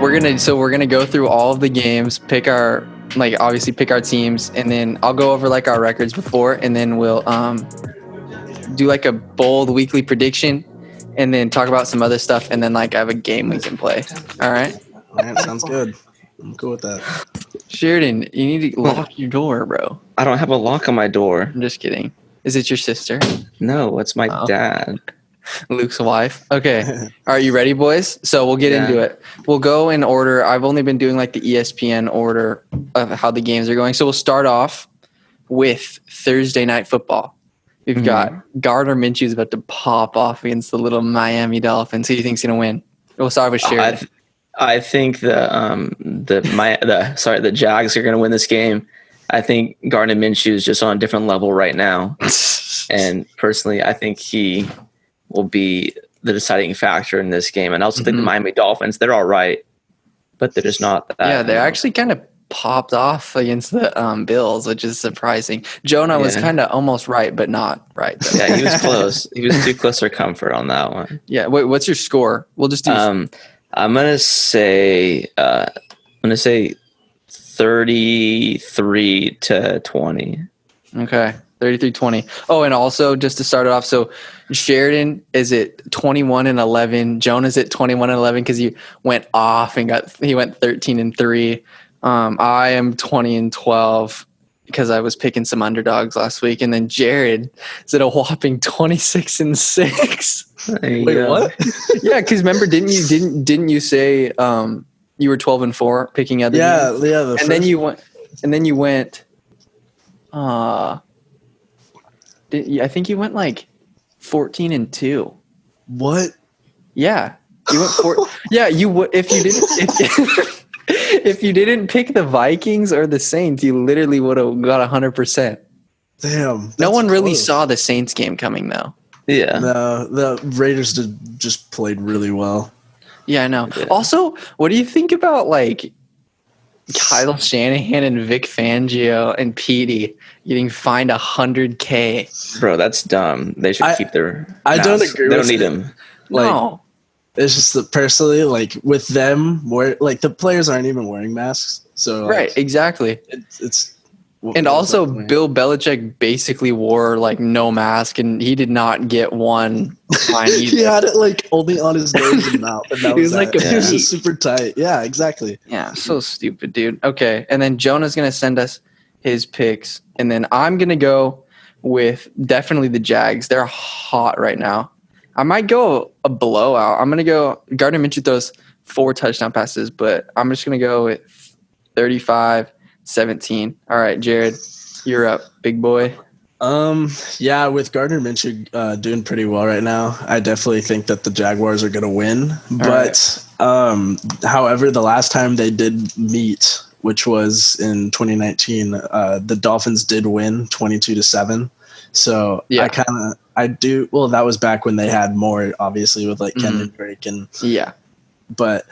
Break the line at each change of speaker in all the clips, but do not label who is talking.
we're gonna go through all of the games, pick our teams, and then I'll go over like our records before, and then we'll do like a bold weekly prediction, and then talk about some other stuff, and then like I have a game we can play. All right.
All right, sounds good. I'm cool with that.
Sheridan, you need to lock your door, bro.
I don't have a lock on my door.
I'm just kidding. Is it your sister?
No, it's my dad.
Luke's wife. Okay. Are you ready, boys? So we'll get into it. We'll go in order. I've only been doing like the ESPN order of how the games are going. So we'll start off with Thursday night football. We've got Gardner Minshew's about to pop off against the little Miami Dolphins. Who do you think's going to win? We'll start with Sheridan.
I think the Jags are going to win this game. I think Gardner Minshew is just on a different level right now. And personally, I think he will be the deciding factor in this game. And I also think the Miami Dolphins, they're all right, but they're just not that.
Yeah, they actually kind of popped off against the Bills, which is surprising. Jonah was kind of almost right, but not right.
Yeah, he was close. He was too close for comfort on that one.
Yeah. Wait, what's your score? We'll just do.
I'm gonna say 33-20.
Okay. 33-20. Oh, and also just to start it off, so Sheridan is at 21-11. Jonah's at 21-11 because he went off and he went 13-3. I am 20-12 because I was picking some underdogs last week, and then Jared is at a whopping 26-6.
Wait, what?
Yeah, because remember, didn't you say you were 12-4 picking other games?
Yeah.
Then you went. I think you went like 14-2.
What?
Yeah, you went yeah, you would if you didn't. If you didn't pick the Vikings or the Saints, you literally would have got 100%.
Damn.
No one really saw the Saints game coming, though.
Yeah.
No, the Raiders just played really well.
Yeah, I know.
Yeah.
Also, what do you think about like Kyle Shanahan and Vic Fangio and Petey getting fined $100K?
Bro, that's dumb. They should keep their.
I don't agree.
They
with
don't need
it.
them.
No.
It's just that personally, like with them, the players aren't even wearing masks. So
Right, exactly.
It's
and also, Bill Belichick basically wore like no mask, and he did not get one fine either.
He had it like only on his nose and mouth, and that
He was like a
it was just super tight. Yeah, exactly.
Yeah, so stupid, dude. Okay, and then Jonah's gonna send us his picks, and then I'm gonna go with definitely the Jags. They're hot right now. I might go a blowout. I'm gonna go. Gardner Minshew throws 4 touchdown passes, but I'm just gonna go with 35-17. All right, Jared, you're up, big boy.
Yeah, with Gardner Minshew doing pretty well right now, I definitely think that the Jaguars are gonna win. However, the last time they did meet, which was in 2019, the Dolphins did win 22-7. So
yeah.
That was back when they had more, obviously, with like Kenyon Drake but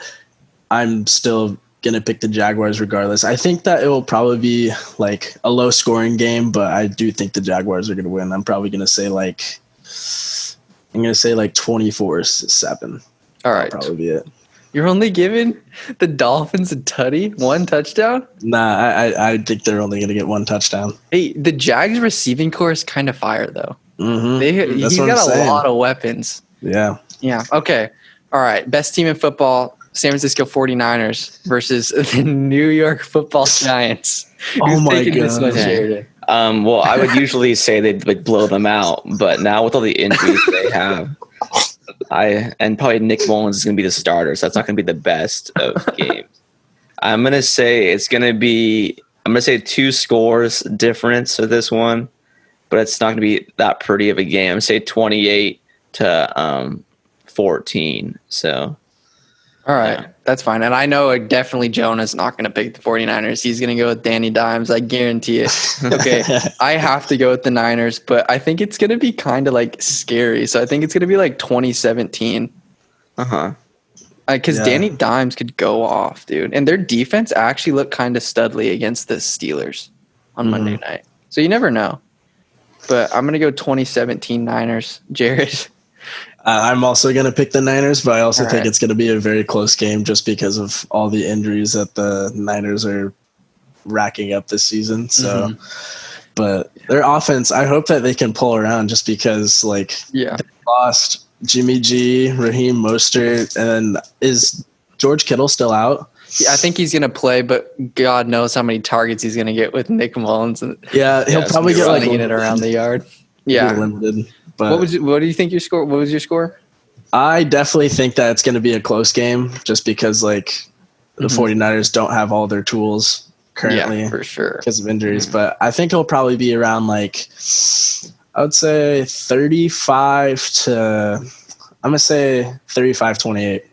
I'm still going to pick the Jaguars regardless. I think that it will probably be like a low scoring game, but I do think the Jaguars are going to win. I'm probably going to say like 24-7.
All right.
That'll probably be it.
You're only giving the Dolphins a tutty, 1 touchdown?
Nah, I think they're only going to get 1 touchdown.
Hey, the Jags receiving core is kind of fire, though.
Mm-hmm.
He's got a lot of weapons.
Yeah.
Yeah. Okay. All right. Best team in football, San Francisco 49ers versus the New York Football Giants.
Oh, my God.
This one, Sheridan?
Well, I would usually say they'd like blow them out, but now with all the injuries they have, and probably Nick Mullins is going to be the starter, so that's not going to be the best of games. I'm going to say 2 scores difference of this one, but it's not going to be that pretty of a game. I'm going to say 28-14. So,
all right, that's fine. And I know definitely Jonah's not going to pick the 49ers. He's going to go with Danny Dimes. I guarantee it. Okay, I have to go with the Niners, but I think it's going to be kind of like scary. So I think it's going to be like 2017. Because Danny Dimes could go off, dude. And their defense actually looked kind of studly against the Steelers on Monday night. So you never know. But I'm going to go 2017 Niners. Jared?
I'm also going to pick the Niners, but I also think it's going to be a very close game just because of all the injuries that the Niners are racking up this season. So, but their offense, I hope that they can pull around just because, like, they lost Jimmy G, Raheem Mostert, and is George Kittle still out?
Yeah, I think he's going to play, but God knows how many targets he's going to get with Nick Mullins.
Yeah, he'll probably get
running it around the yard. Yeah,
limited. But
what do you think your score? What was your score?
I definitely think that it's going to be a close game, just because like the 49ers don't have all their tools currently,
for sure,
because of injuries. But I think it'll probably be around like I would say 35 to I'm gonna say 35-28.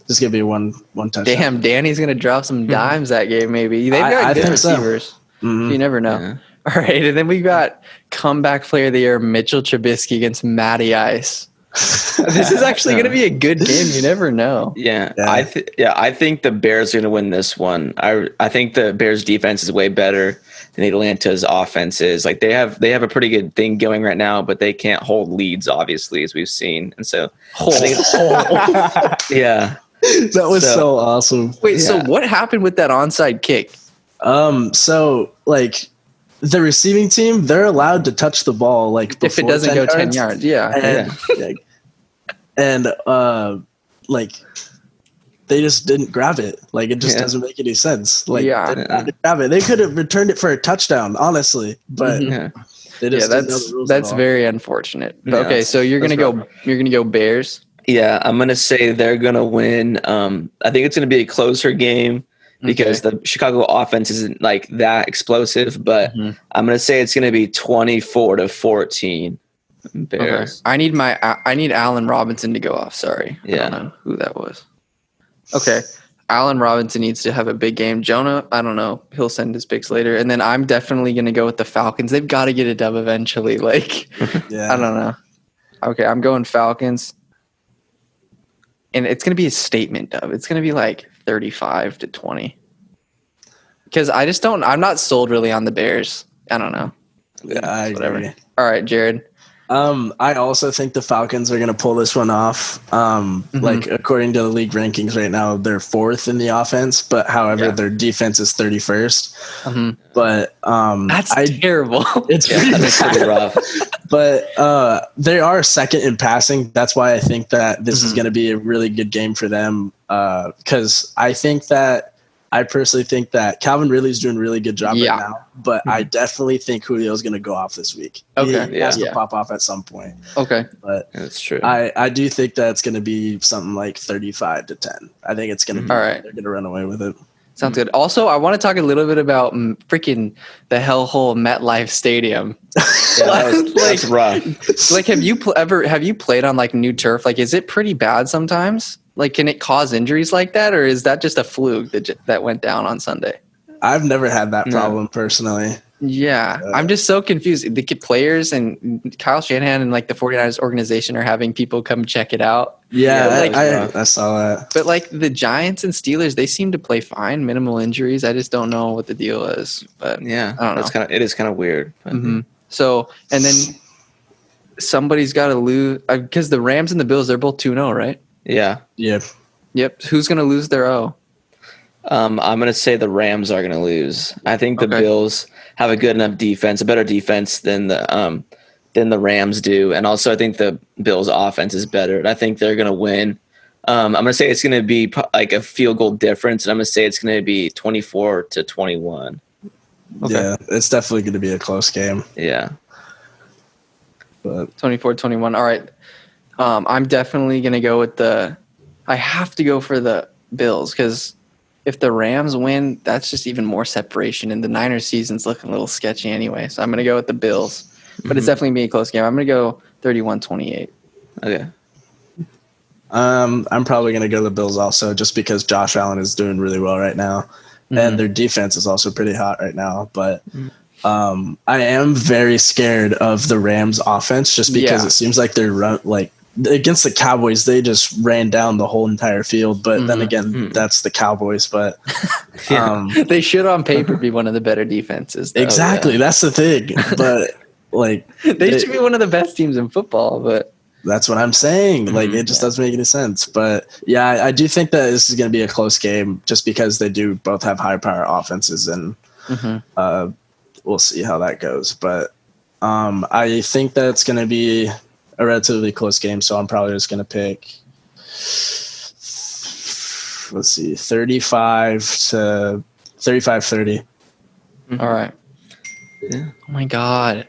Just give me one touchdown.
Damn, Danny's gonna drop some dimes that game. Maybe they've got good receivers. So. You never know. Yeah. All right, and then we got comeback player of the year Mitchell Trubisky against Matty Ice. This is actually going to be a good game. You never know.
Yeah. I think the Bears are going to win this one. I think the Bears defense is way better than Atlanta's offense is. Like they have a pretty good thing going right now, but they can't hold leads, obviously, as we've seen. And so, yeah,
that was so awesome.
Wait, so what happened with that onside kick?
So like the receiving team, they're allowed to touch the ball like
if it doesn't go 10 yards. Yeah.
And like they just didn't grab it. Like it just doesn't make any sense. Like they didn't grab it. They could have returned it for a touchdown, honestly. But they just didn't know the rules
that's very unfortunate. But, okay, so you're gonna go Bears.
Yeah, I'm gonna say they're gonna win. I think it's gonna be a closer game because the Chicago offense isn't like that explosive. But I'm gonna say it's gonna be 24-14. Bears.
Okay. I need Allen Robinson to go off. Sorry. I don't know who that was. Okay. Allen Robinson needs to have a big game. Jonah, I don't know. He'll send his picks later. And then I'm definitely going to go with the Falcons. They've got to get a dub eventually. Like, I don't know. Okay. I'm going Falcons. And it's going to be a statement dub. It's going to be like 35-20. Because I'm not sold really on the Bears. I don't know.
Yeah, I agree.
All right, Jared.
I also think the Falcons are going to pull this one off. Like according to the league rankings right now, they're 4th in the offense, but however, their defense is 31st. But
that's terrible.
It's pretty rough. But they are 2nd in passing. That's why I think that this is going to be a really good game for them. Because I personally think that Calvin Ridley's doing a really good job right now, but I definitely think Julio's going to go off this week.
Okay.
He has to pop off at some point.
Okay.
But
that's true.
I do think that it's going to be something like 35-10. I think it's going to be, they're going to run away with it.
Sounds good. Also, I want to talk a little bit about freaking the hellhole MetLife Stadium.
That's rough.
Like, have you played on like new turf? Like, is it pretty bad sometimes? Like, can it cause injuries like that, or is that just a fluke that went down on Sunday?
I've never had that problem personally.
Yeah, I'm just so confused. The players and Kyle Shanahan and like the 49ers organization are having people come check it out.
Yeah, I saw that.
But like the Giants and Steelers, they seem to play fine, minimal injuries. I just don't know what the deal is. But
yeah,
I don't know.
It is kind of weird.
So, and then somebody's got to lose because the Rams and the Bills, they're both 2-0, right?
Yeah.
Yep. Who's going to lose their O?
I'm going to say the Rams are going to lose. I think the Bills have a good enough defense, a better defense than the Rams do, and also I think the Bills' offense is better. And I think they're going to win. I'm going to say it's going to be like a field goal difference, and I'm going to say it's going to be 24-21.
Okay. Yeah, it's definitely going to be a close game.
Yeah.
But
24-21. All right. I'm definitely going to go with I have to go for the Bills because if the Rams win, that's just even more separation. And the Niners season's looking a little sketchy anyway. So I'm going to go with the Bills. But it's definitely going to be a close game. I'm going to go 31-28.
Okay.
I'm probably going to go the Bills also just because Josh Allen is doing really well right now. And their defense is also pretty hot right now. But I am very scared of the Rams offense just because it seems like they're against the Cowboys, they just ran down the whole entire field. But then again, that's the Cowboys. But
they should on paper be one of the better defenses. Though,
exactly. Yeah. That's the thing. But like
they should be one of the best teams in football. But
That's what I'm saying. Like, it just doesn't make any sense. But yeah, I do think that this is going to be a close game just because they do both have high power offenses, and we'll see how that goes. But I think that it's going to be a relatively close game. So I'm probably just going to pick, 35-30.
All right. Yeah. Oh my God.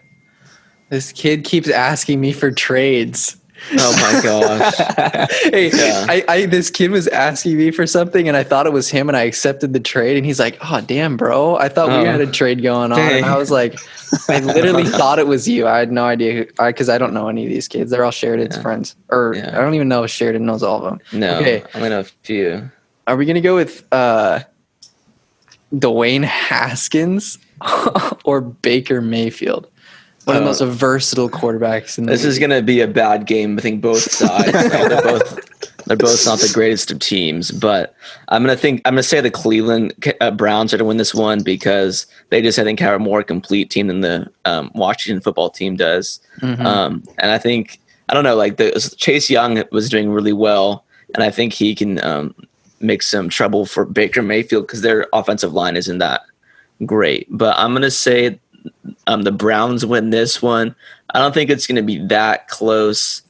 This kid keeps asking me for trades.
Oh my gosh.
Hey, yeah. This kid was asking me for something and I thought it was him and I accepted the trade and he's like, oh damn bro, I thought we had a trade going on. Dang. And I was like, I literally thought it was you. I had no idea because I don't know any of these kids. They're all Sheridan's friends. Or I don't even know if Sheridan knows all of them.
No, okay. I know a few.
Are we gonna go with Dwayne Haskins or Baker Mayfield? One of the most versatile quarterbacks in the league.
Is going to be a bad game. I think both sides. They're both not the greatest of teams, but I'm going to say the Cleveland Browns are to win this one because they just, I think, have a more complete team than the Washington football team does. And I think, I don't know, like Chase Young was doing really well, and I think he can make some trouble for Baker Mayfield because their offensive line isn't that great. But I'm going to say the Browns win this one. I don't think it's going to be that close.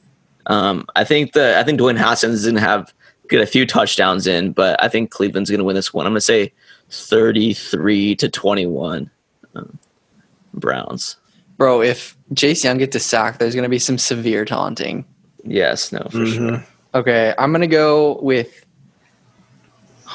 I think Dwayne Haskins is going to get a few touchdowns in, but I think Cleveland's going to win this one. I'm going to say 33-21 Browns.
Bro, if Chase Young gets a sack, there's going to be some severe taunting.
Yes, no, for sure.
Okay, I'm going to go with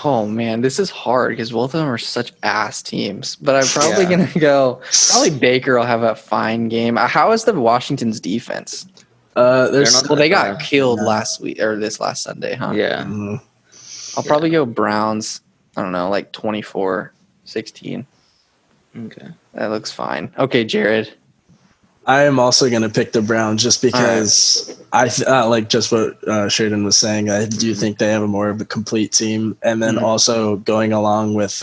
oh man, this is hard because both of them are such ass teams. But I'm probably gonna go. Probably Baker will have a fine game. How is the Washington's defense? They got killed last week or this last Sunday, huh?
Yeah.
I'll probably go Browns. I don't know, like 24-16.
Okay,
that looks fine. Okay, Jared.
I am also going to pick the Browns just because I like just what Sheridan was saying. I do think they have a more of a complete team. And then also going along with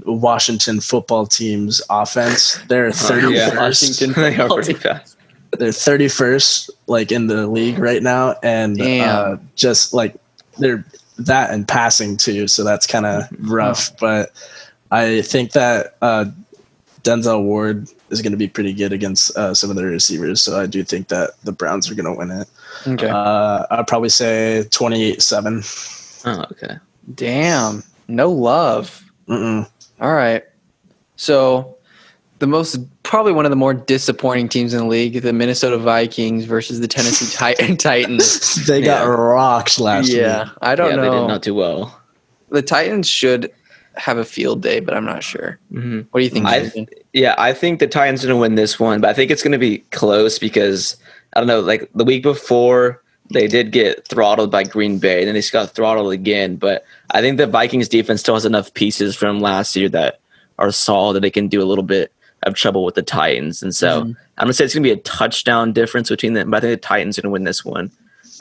Washington football team's offense, they're 31st.
They are pretty fast.
They're 31st like in the league right now. And just like they're that and passing too. So that's kind of rough. But I think that Denzel Ward is going to be pretty good against some of the receivers. So I do think that the Browns are going to win it.
Okay.
I'd probably say 28-7.
Oh, okay.
Damn. No love. All right. So probably one of the more disappointing teams in the league, the Minnesota Vikings versus the Tennessee Titans.
They got rocked last week.
I don't know.
They did not do well.
The Titans should have a field day, but I'm not sure. What do you think?
I think the Titans are going to win this one, but I think it's going to be close because I don't know, like the week before they did get throttled by Green Bay, and then they just got throttled again. But I think the Vikings defense still has enough pieces from last year that are solid that they can do a little bit of trouble with the Titans. And so I'm going to say it's going to be a touchdown difference between them, but I think the Titans are going to win this one.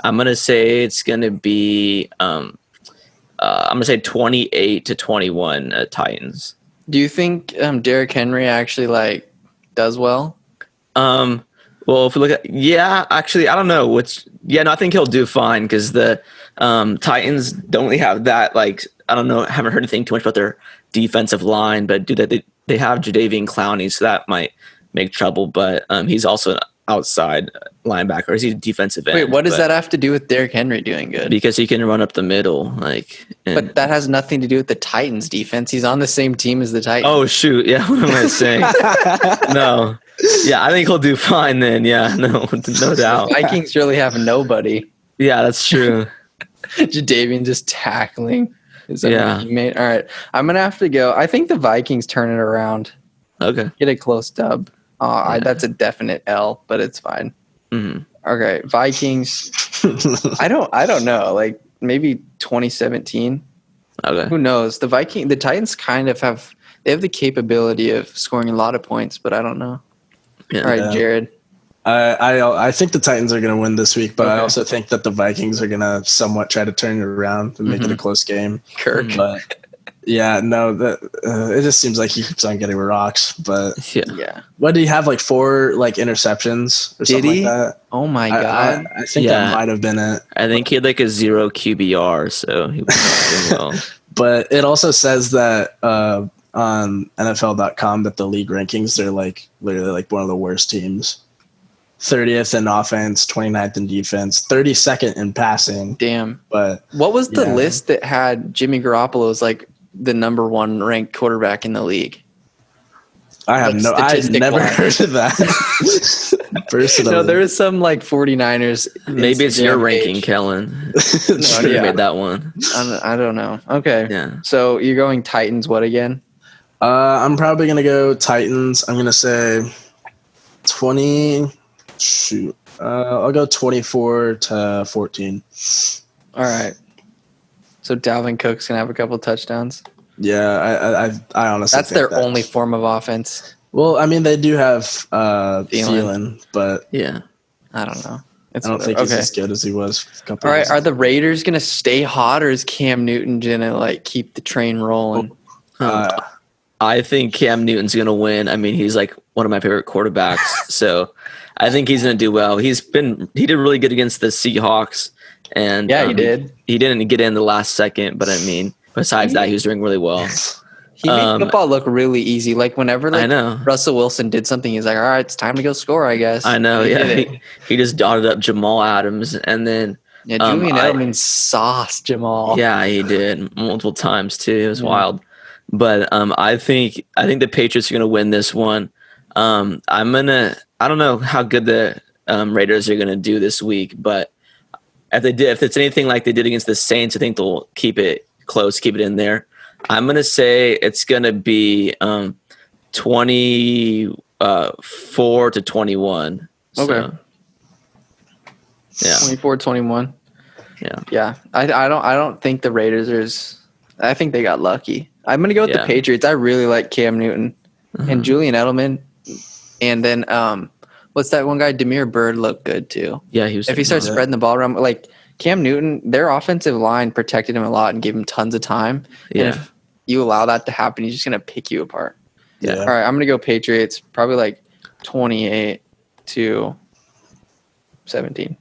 I'm going to say it's going to be I'm going to say 28-21 Titans.
Do you think Derrick Henry actually does well?
Well, if we look at actually I don't know I think he'll do fine because the Titans don't really have that I don't know, I haven't heard anything too much about their defensive line, but they have Jadeveon Clowney, so that might make trouble. But he's also an outside linebacker. He's a defensive end.
Wait, what does that have to do with Derrick Henry doing good?
Because he can run up the middle,
but that has nothing to do with the Titans defense. He's on the same team as the Titans.
Oh shoot! Yeah, what am I saying? No. Yeah, I think he'll do fine then. Yeah, no doubt.
The Vikings really have nobody.
Yeah, that's true.
Jadeveon just tackling his teammate. All right, I'm gonna have to go. I think the Vikings turn it around.
Okay,
get a close dub. That's a definite L, but it's fine. Okay, Vikings. I don't know. Maybe 2017.
Okay.
Who knows? The Titans kind of have the capability of scoring a lot of points, but I don't know. Yeah. All right, Jared.
I think the Titans are going to win this week, but I also think that the Vikings are going to somewhat try to turn it around and make it a close game.
Kirk.
But Yeah, no, it just seems like he keeps on getting rocks. But
yeah.
What did he have? Like 4 like interceptions or
Did
something
he?
like that?
Oh my god!
I think that might have been it.
I think he had like a 0 QBR, so he was not doing well.
But it also says that on NFL.com that the league rankings, they're like literally like one of the worst teams. 30th in offense, 29th in defense, 32nd in passing.
Damn.
But
what was the list that had Jimmy Garoppolo as like the number 1 ranked quarterback in the league?
I've never heard of that.
No, there was some like 49ers.
Maybe it's your ranking, Kellan. Should have made that one.
I don't know. Okay.
Yeah.
So you're going Titans. What again?
I'm probably gonna go Titans. I'm gonna say 20. Shoot. I'll go 24-14.
All right. So Dalvin Cook's gonna have a couple touchdowns.
Yeah, I honestly
that's their only form of offense.
Well, I mean, they do have Thielen, but
yeah, I don't know.
I don't think he's as good as he was a couple
years ago. Are the Raiders gonna stay hot, or is Cam Newton gonna like keep the train rolling?
I think Cam Newton's gonna win. I mean, he's like one of my favorite quarterbacks, so I think he's gonna do well. He did really good against the Seahawks, and
he did.
He didn't get in the last second, but I mean, besides that, he was doing really well.
He made football look really easy. Like whenever
I know.
Russell Wilson did something, he's like, "All right, it's time to go score." I guess.
I know. He just dotted up Jamal Adams, and then
Julian Edelman sauced Jamal.
Yeah, he did multiple times too. It was wild. But I think the Patriots are gonna win this one. I don't know how good the Raiders are gonna do this week, but if it's anything like they did against the Saints, I think they'll keep it close, keep it in there. I'm gonna say it's gonna be 24-21.
Okay.
Yeah.
24-21.
Yeah.
Yeah. I don't think the Raiders I think they got lucky. I'm gonna go with the Patriots. I really like Cam Newton and Julian Edelman, and then what's that one guy? Demir Bird looked good too.
Yeah, he was.
If he starts spreading the ball around, like Cam Newton, their offensive line protected him a lot and gave him tons of time.
Yeah.
And if you allow that to happen, he's just gonna pick you apart.
Yeah.
All right, I'm gonna go Patriots. Probably like 28-17.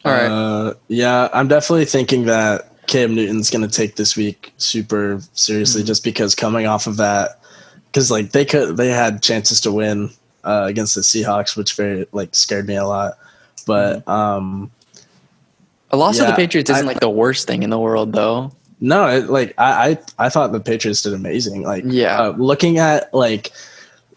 All right.
Yeah, I'm definitely thinking that Cam Newton's going to take this week super seriously, just because coming off of that, because like they had chances to win against the Seahawks, which very like scared me a lot. But
a loss of the Patriots isn't like the worst thing in the world, though.
No, I thought the Patriots did amazing. Like looking at like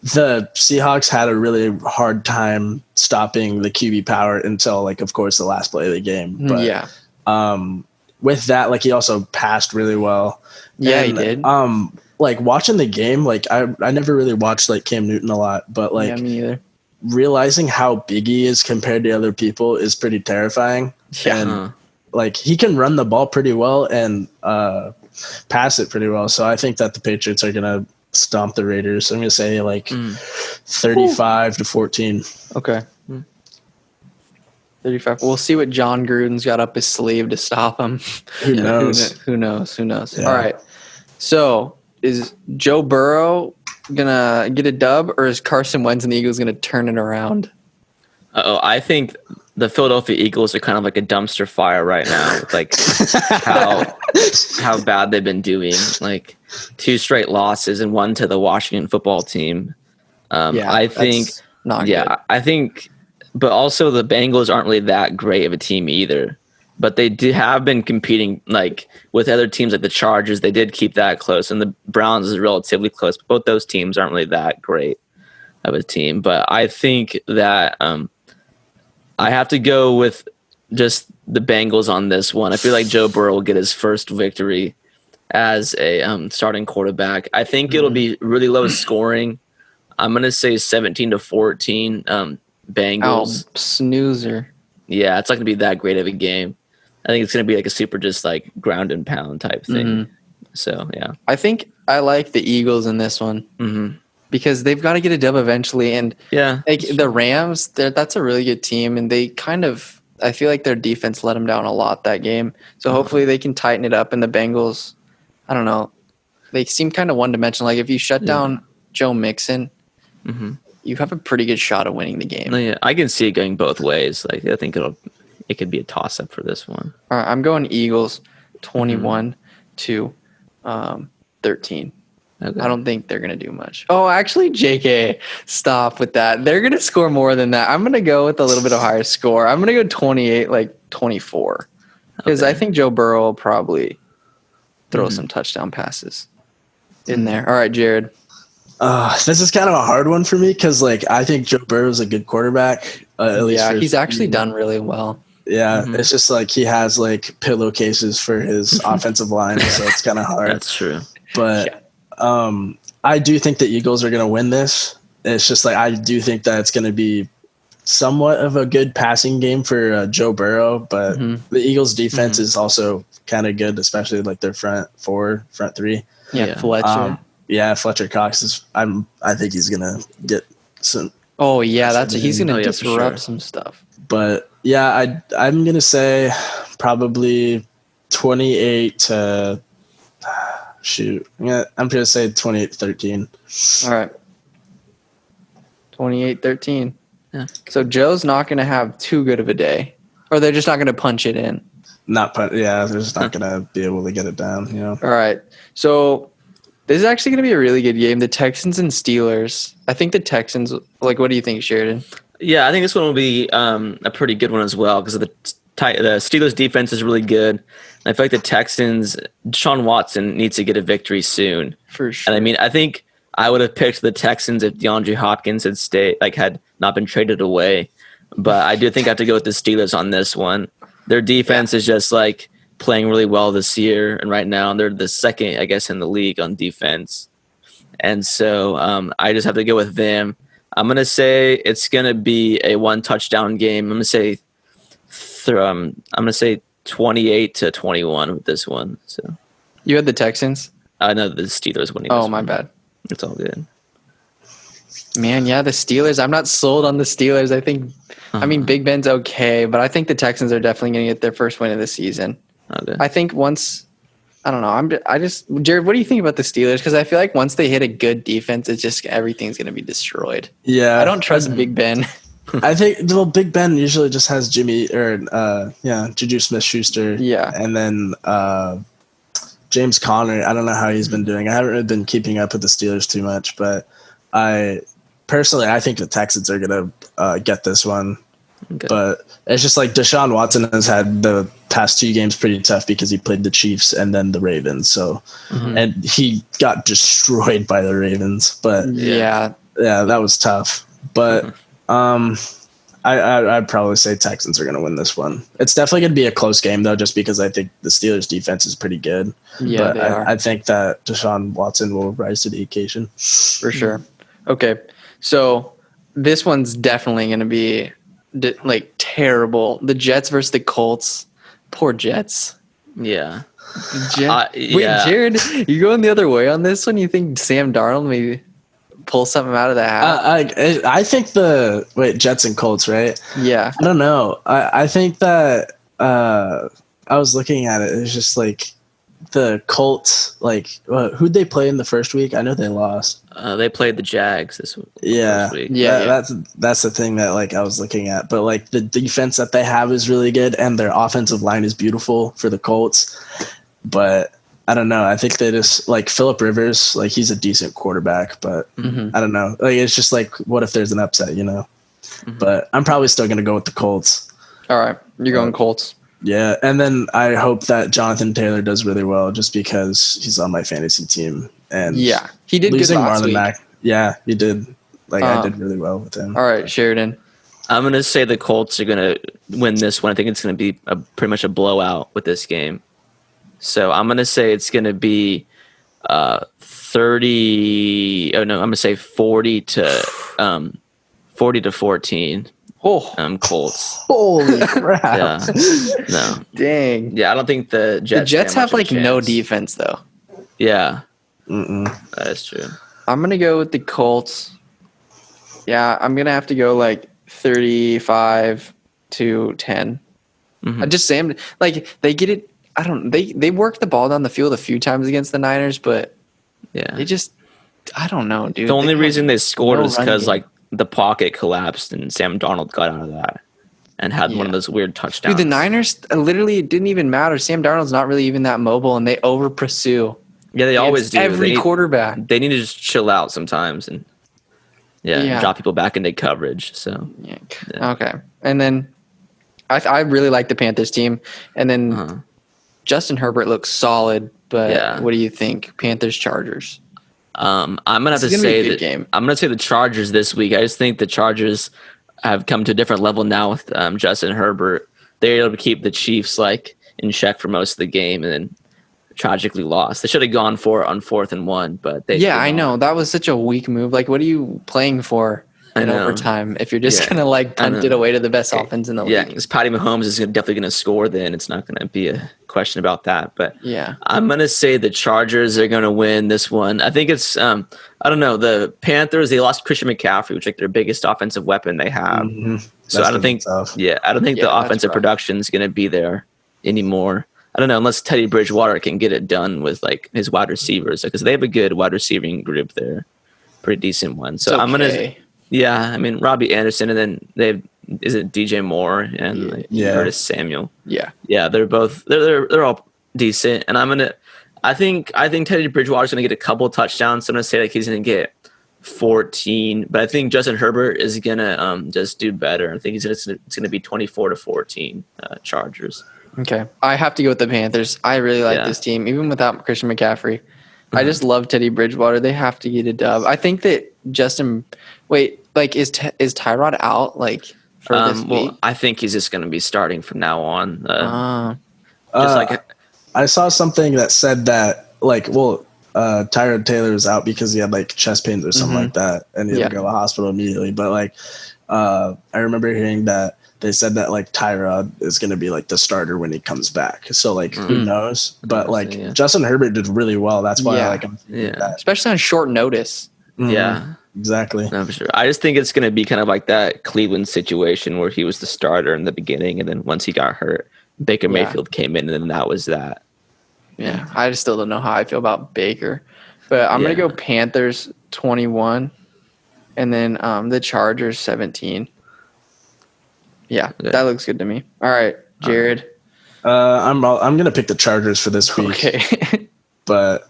the Seahawks had a really hard time stopping the QB power until like of course the last play of the game. But with that, like he also passed really well.
Yeah, he did.
Like watching the game, like I never really watched like Cam Newton a lot, but like
me either.
Realizing how big he is compared to other people is pretty terrifying.
Yeah.
And like he can run the ball pretty well and pass it pretty well. So I think that the Patriots are gonna stomp the Raiders. I'm gonna say like 35-14.
Okay. 35. We'll see what John Gruden's got up his sleeve to stop him.
Who knows?
Who knows?
Yeah.
All right. So is Joe Burrow gonna get a dub, or is Carson Wentz and the Eagles gonna turn it around?
I think the Philadelphia Eagles are kind of like a dumpster fire right now with like how bad they've been doing. Like 2 straight losses and 1 to the Washington football team. I think
not good.
I think, but also the Bengals aren't really that great of a team either. But they have been competing like with other teams like the Chargers. They did keep that close, and the Browns is relatively close. But both those teams aren't really that great of a team. But I think that I have to go with just the Bengals on this one. I feel like Joe Burrow will get his first victory as a starting quarterback. I think it'll be really low scoring. I'm going to say 17-14 Bengals.
Oh, snoozer.
Yeah, it's not going to be that great of a game. I think it's going to be like a super just like ground and pound type thing. So, yeah.
I think I like the Eagles in this one. Because they've got to get a dub eventually. And like the Rams, that's a really good team. And they I feel like their defense let them down a lot that game. So hopefully they can tighten it up. And the Bengals, I don't know. They seem kind of one-dimensional. Like if you shut down Joe Mixon, you have a pretty good shot of winning the game.
No, yeah, I can see it going both ways. Like I think it could be a toss-up for this one.
All right, I'm going Eagles 21 to 13. Okay. I don't think they're going to do much. Oh, actually, JK, stop with that. They're going to score more than that. I'm going to go with a little bit of higher score. I'm going to go 28, like 24. Because I think Joe Burrow will probably throw some touchdown passes in there. All right, Jared.
This is kind of a hard one for me because, like, I think Joe Burrow is a good quarterback. At least
he's actually done really well.
Yeah, it's just like he has, like, pillowcases for his offensive line, so it's kind of hard.
That's true.
But I do think the Eagles are going to win this. It's just like I do think that it's going to be somewhat of a good passing game for Joe Burrow, but the Eagles' defense is also kind of good, especially like their front three.
Yeah, Fletcher.
Fletcher Cox is. I think he's gonna get some.
Oh yeah, he's gonna disrupt some stuff.
But yeah, I'm gonna say probably 28 to. Shoot, yeah, I'm gonna say 28-13.
All right, 28-13. Yeah. So Joe's not gonna have too good of a day, or they're just not gonna punch it in.
They're just not gonna be able to get it down. You know.
All right, so this is actually gonna be a really good game. The Texans and Steelers. I think the Texans. Like, what do you think, Sheridan?
Yeah, I think this one will be a pretty good one as well because the Steelers defense is really good. I feel like the Texans, Deshaun Watson needs to get a victory soon.
For sure.
And I mean, I think I would have picked the Texans if DeAndre Hopkins had not been traded away. But I do think I have to go with the Steelers on this one. Their defense is just like playing really well this year, and right now they're the second, I guess, in the league on defense. And so I just have to go with them. I'm gonna say it's gonna be a 1 touchdown game. I'm gonna say 28-21 with this one. So
you had the Texans?
I know the Steelers winning.
Oh, my bad.
It's all good.
Man, yeah, the Steelers. I'm not sold on the Steelers. I think, Big Ben's okay, but I think the Texans are definitely going to get their first win of the season. Okay. I think I don't know. Jared, what do you think about the Steelers? Because I feel like once they hit a good defense, it's just everything's going to be destroyed.
Yeah.
I don't trust Big Ben.
I think Big Ben usually just has Juju Smith-Schuster. Yeah. And then James Conner. I don't know how he's been doing. I haven't really been keeping up with the Steelers too much, but I think the Texans are going to get this one. Okay. But it's just like Deshaun Watson has had the past 2 games pretty tough because he played the Chiefs and then the Ravens. So, and he got destroyed by the Ravens. But yeah, that was tough. But I'd probably say Texans are going to win this one. It's definitely going to be a close game though, just because I think the Steelers defense is pretty good. Yeah, but I think that Deshaun Watson will rise to the occasion
for sure. Okay, so this one's definitely going to be like terrible. The Jets versus the Colts. Poor Jets.
Yeah.
Wait, Jared, you going the other way on this one? You think Sam Darnold maybe pull something out of the hat?
I think Jets and Colts, right?
Yeah.
I don't know. I think that I was looking at it. It's just like the Colts, like who'd they play in the first week? I know they lost.
They played the Jags this week.
Yeah,
week.
That's the thing that like I was looking at. But like the defense that they have is really good, and their offensive line is beautiful for the Colts. But I don't know. I think they just like Phillip Rivers, like he's a decent quarterback, but I don't know. Like it's just like, what if there's an upset, you know? But I'm probably still gonna go with the Colts.
All right, you're going Colts.
Yeah, and then I hope that Jonathan Taylor does really well, just because he's on my fantasy team. And
yeah, he did good last week.
Yeah, he did. Like I did really well with him.
All right, Sheridan.
I'm gonna say the Colts are gonna win this one. I think it's gonna be pretty much a blowout with this game. So I'm gonna say it's gonna be 30. Oh no, I'm gonna say 40 to 14. Colts.
Holy crap!
Yeah. No.
Dang.
Yeah, I don't think the
Jets have like no defense though.
Yeah. That is true.
I'm gonna go with the Colts. Yeah, I'm gonna have to go like 35-10. I just say like they get it. I don't. They worked the ball down the field a few times against the Niners, but they just I don't know, dude.
The only reason they scored was because like the pocket collapsed and Sam Darnold got out of that and had one of those weird touchdowns.
Dude, the Niners literally it didn't even matter. Sam Darnold's not really even that mobile, and they over pursue.
Yeah, they always do.
Every quarterback.
They need to just chill out sometimes and drop people back into coverage. So
okay, and then I really like the Panthers team, and then Justin Herbert looks solid. But what do you think, Panthers Chargers?
I'm gonna have to say that I'm gonna say the Chargers this week. I just think the Chargers have come to a different level now with Justin Herbert. They're able to keep the Chiefs like in check for most of the game, and then tragically lost. They should have gone for it on 4th and 1, but they
I know that was such a weak move. Like, what are you playing for in overtime if you're just gonna like punt it away to the best offense in the league?
Yeah, because Patty Mahomes is definitely gonna score. Then it's not gonna be a question about that. But I'm gonna say the Chargers are gonna win this one. I think it's I don't know, the Panthers. They lost Christian McCaffrey, which is like their biggest offensive weapon they have.
Mm-hmm.
So I don't think the offensive production is gonna be there anymore. I don't know, unless Teddy Bridgewater can get it done with like his wide receivers, because they have a good wide receiving group there, pretty decent one. So I'm gonna, I mean Robbie Anderson, and then is it DJ Moore and Curtis Samuel? Yeah, they're both they're all decent, and I think Teddy Bridgewater's gonna get a couple touchdowns. So I'm gonna say like he's gonna get 14, but I think Justin Herbert is gonna just do better. I think it's gonna be 24-14 Chargers.
Okay. I have to go with the Panthers. I really like this team, even without Christian McCaffrey. I just love Teddy Bridgewater. They have to get a dub. I think that is Tyrod out like for this week?
I think he's just going to be starting from now on.
I saw something that said that Tyrod Taylor was out because he had like chest pains or something like that, and he had to go to the hospital immediately. But like, I remember hearing that they said that like Tyrod is going to be like the starter when he comes back. So like who knows? But like Justin Herbert did really well. That's why I like him.
Yeah, especially on short notice.
Mm-hmm.
Yeah,
exactly.
No, for sure. I just think it's going to be kind of like that Cleveland situation where he was the starter in the beginning, and then once he got hurt, Baker Mayfield came in, and then that was that.
Yeah, I just still don't know how I feel about Baker, but I'm going to go Panthers 21, and then the Chargers 17. Yeah, that looks good to me. All right, Jared.
I'm gonna pick the Chargers for this week.
Okay.
But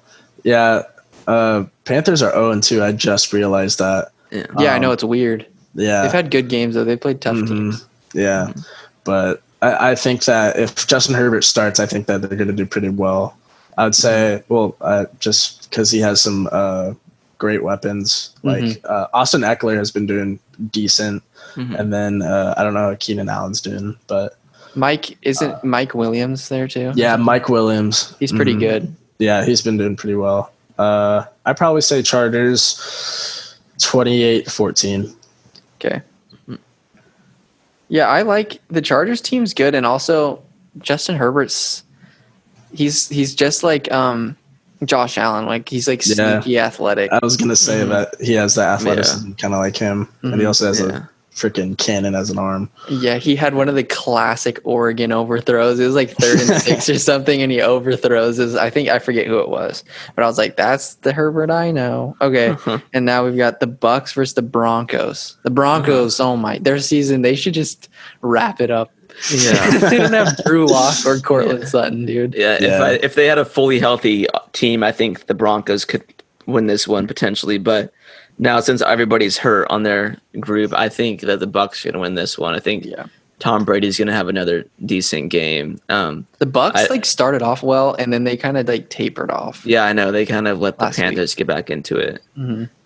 Panthers are 0-2. I just realized that.
Yeah, I know it's weird.
Yeah,
they've had good games though. They played tough teams.
Yeah, but I think that if Justin Herbert starts, I think that they're gonna do pretty well. I would say, just because he has some great weapons. Like Austin Eckler has been doing decent. And then I don't know what Keenan Allen's doing, but
isn't Mike Williams there too?
Yeah, Mike Williams.
He's pretty good.
Yeah, he's been doing pretty well. I'd probably say Chargers 28-14.
Okay. Yeah, I like the Chargers team's good, and also Justin Herbert's he's just like Josh Allen, like he's like sneaky athletic.
I was gonna say that he has that athleticism kind of like him, and he also has a freaking cannon as an arm.
Yeah, he had one of the classic Oregon overthrows. It was like 3rd and 6 or something, and he overthrows his. I forget who it was, but I was like, "That's the Herbert I know." Okay, and now we've got the Bucks versus the Broncos. The Broncos, their season, they should just wrap it up. Yeah, they don't have Drew Lock or Cortland Sutton, dude.
Yeah, if they had a fully healthy team, I think the Broncos could win this one potentially, but. Now, since everybody's hurt on their group, I think that the Bucs are going to win this one. I think Tom Brady's going to have another decent game. The
Bucs started off well, and then they kind of tapered off.
Yeah, I know they kind of let the Panthers get back into it.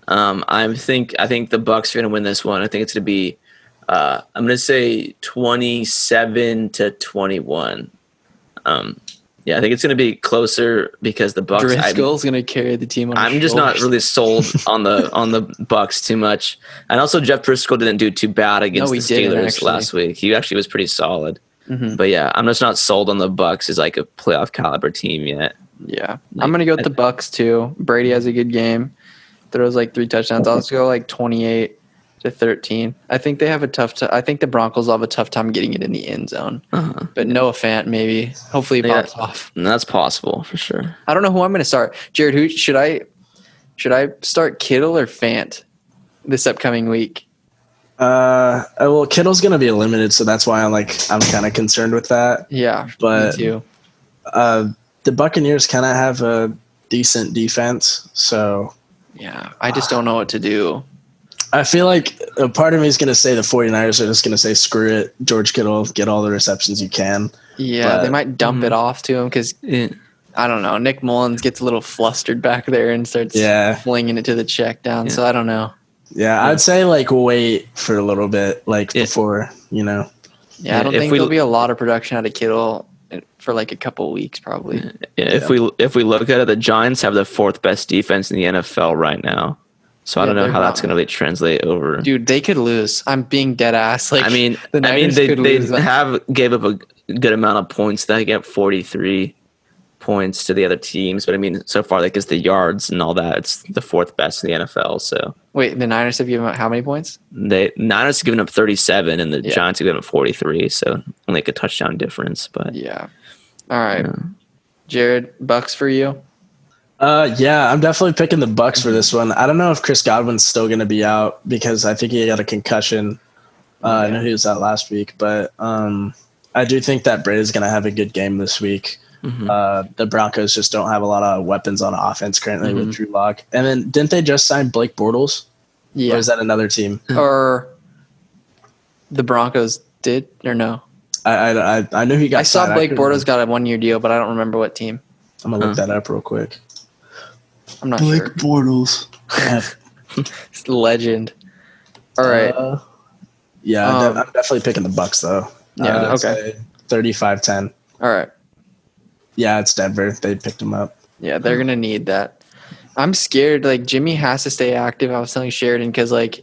I think the Bucs are going to win this one. I think it's going to be I'm going to say 27-21. Yeah, I think it's going to be closer because the Bucs.
Driscoll's going to carry the team.
I'm just not really sold on the Bucs too much, and also Jeff Driscoll didn't do too bad against the Steelers last week. He actually was pretty solid. But yeah, I'm just not sold on the Bucs as like a playoff caliber team yet.
Yeah, I'm going to go with the Bucs too. Brady has a good game, throws like 3 touchdowns. I'll just go like 28. to 13. I think they have a tough time. I think the Broncos will have a tough time getting it in the end zone. But Noah Fant, maybe. Hopefully he pops off.
That's possible for sure.
I don't know who I'm going to start. Jared, who should I start, Kittle or Fant this upcoming week?
Well, Kittle's going to be limited, so that's why I'm kind of concerned with that.
Yeah,
but
me too.
The Buccaneers kind of have a decent defense, so
yeah, I just don't know what to do.
I feel like a part of me is going to say the 49ers are just going to say, screw it, George Kittle, get all the receptions you can.
Yeah, they might dump it off to him because, I don't know, Nick Mullins gets a little flustered back there and starts flinging it to the check down, so I don't know.
Yeah, I'd say, wait for a little bit, before,
Yeah, I don't think there'll be a lot of production out of Kittle for a couple of weeks probably.
If we look at it, the Giants have the 4th best defense in the NFL right now. So I don't know how that's going to really translate over.
Dude, they could lose. I'm being dead ass.
They gave up a good amount of points. They get 43 points to the other teams, but so far, it's the yards and all that. It's the 4th best in the NFL. So
wait, the Niners have given up how many points?
Niners have given up 37, and the Giants have given up 43. So only a touchdown difference. But
yeah, all right, Jared, Bucks for you.
I'm definitely picking the Bucks for this one. I don't know if Chris Godwin's still going to be out because I think he got a concussion. I know he was out last week, but I do think that Brady's going to have a good game this week. The Broncos just don't have a lot of weapons on offense currently with Drew Lock. And then didn't they just sign Blake Bortles? Yeah. Or is that another team?
Or the Broncos did or no?
I knew he got.
I saw Blake Bortles got a 1-year deal, but I don't remember what team.
I'm gonna look that up real quick.
I'm not sure.
Blake Bortles.
It's the legend. All right.
I'm definitely picking the Bucks though.
Yeah. Okay.
35-10.
All right.
Yeah, it's Denver. They picked him up.
Yeah, they're gonna need that. I'm scared. Jimmy has to stay active. I was telling Sheridan because if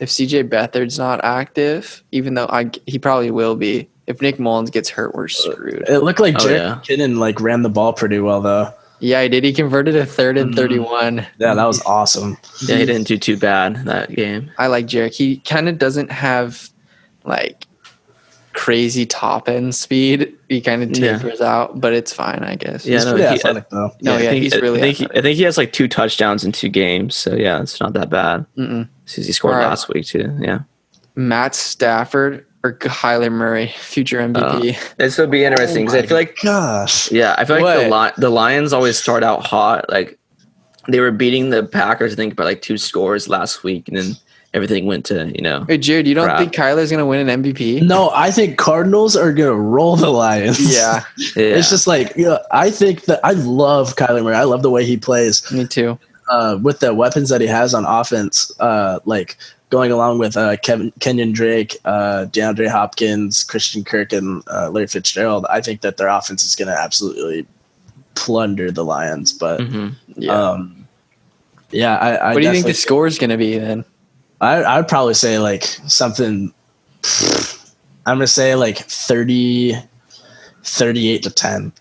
CJ Beathard's not active, even though he probably will be, if Nick Mullins gets hurt, we're screwed.
It looked like Jerick McKinnon ran the ball pretty well though.
Yeah, he did. He converted a 3rd and 31.
Yeah, that was awesome.
Yeah, he didn't do too bad that game.
I like Jerick. He kind of doesn't have crazy top end speed. He kind of tapers out, but it's fine, I guess.
Yeah, he's pretty athletic though.
He's really athletic.
I think he has 2 touchdowns in 2 games, so yeah, it's not that bad. Since he scored last week too. Yeah.
Matt Stafford or Kyler Murray, future MVP.
This will be interesting because I feel like, I feel like the Lions always start out hot. They were beating the Packers, I think, by 2 scores last week, and then everything went to
Hey, Jared, you don't think Kyler's gonna win an MVP?
No, I think Cardinals are gonna roll the Lions.
Yeah.
It's just I think that I love Kyler Murray. I love the way he plays.
Me too.
With the weapons that he has on offense, going along with Kenyon Drake, DeAndre Hopkins, Christian Kirk, and Larry Fitzgerald, I think that their offense is going to absolutely plunder the Lions. But
I
what
do you think the score is going to be then?
I'd probably say something. I'm going to say 38-10.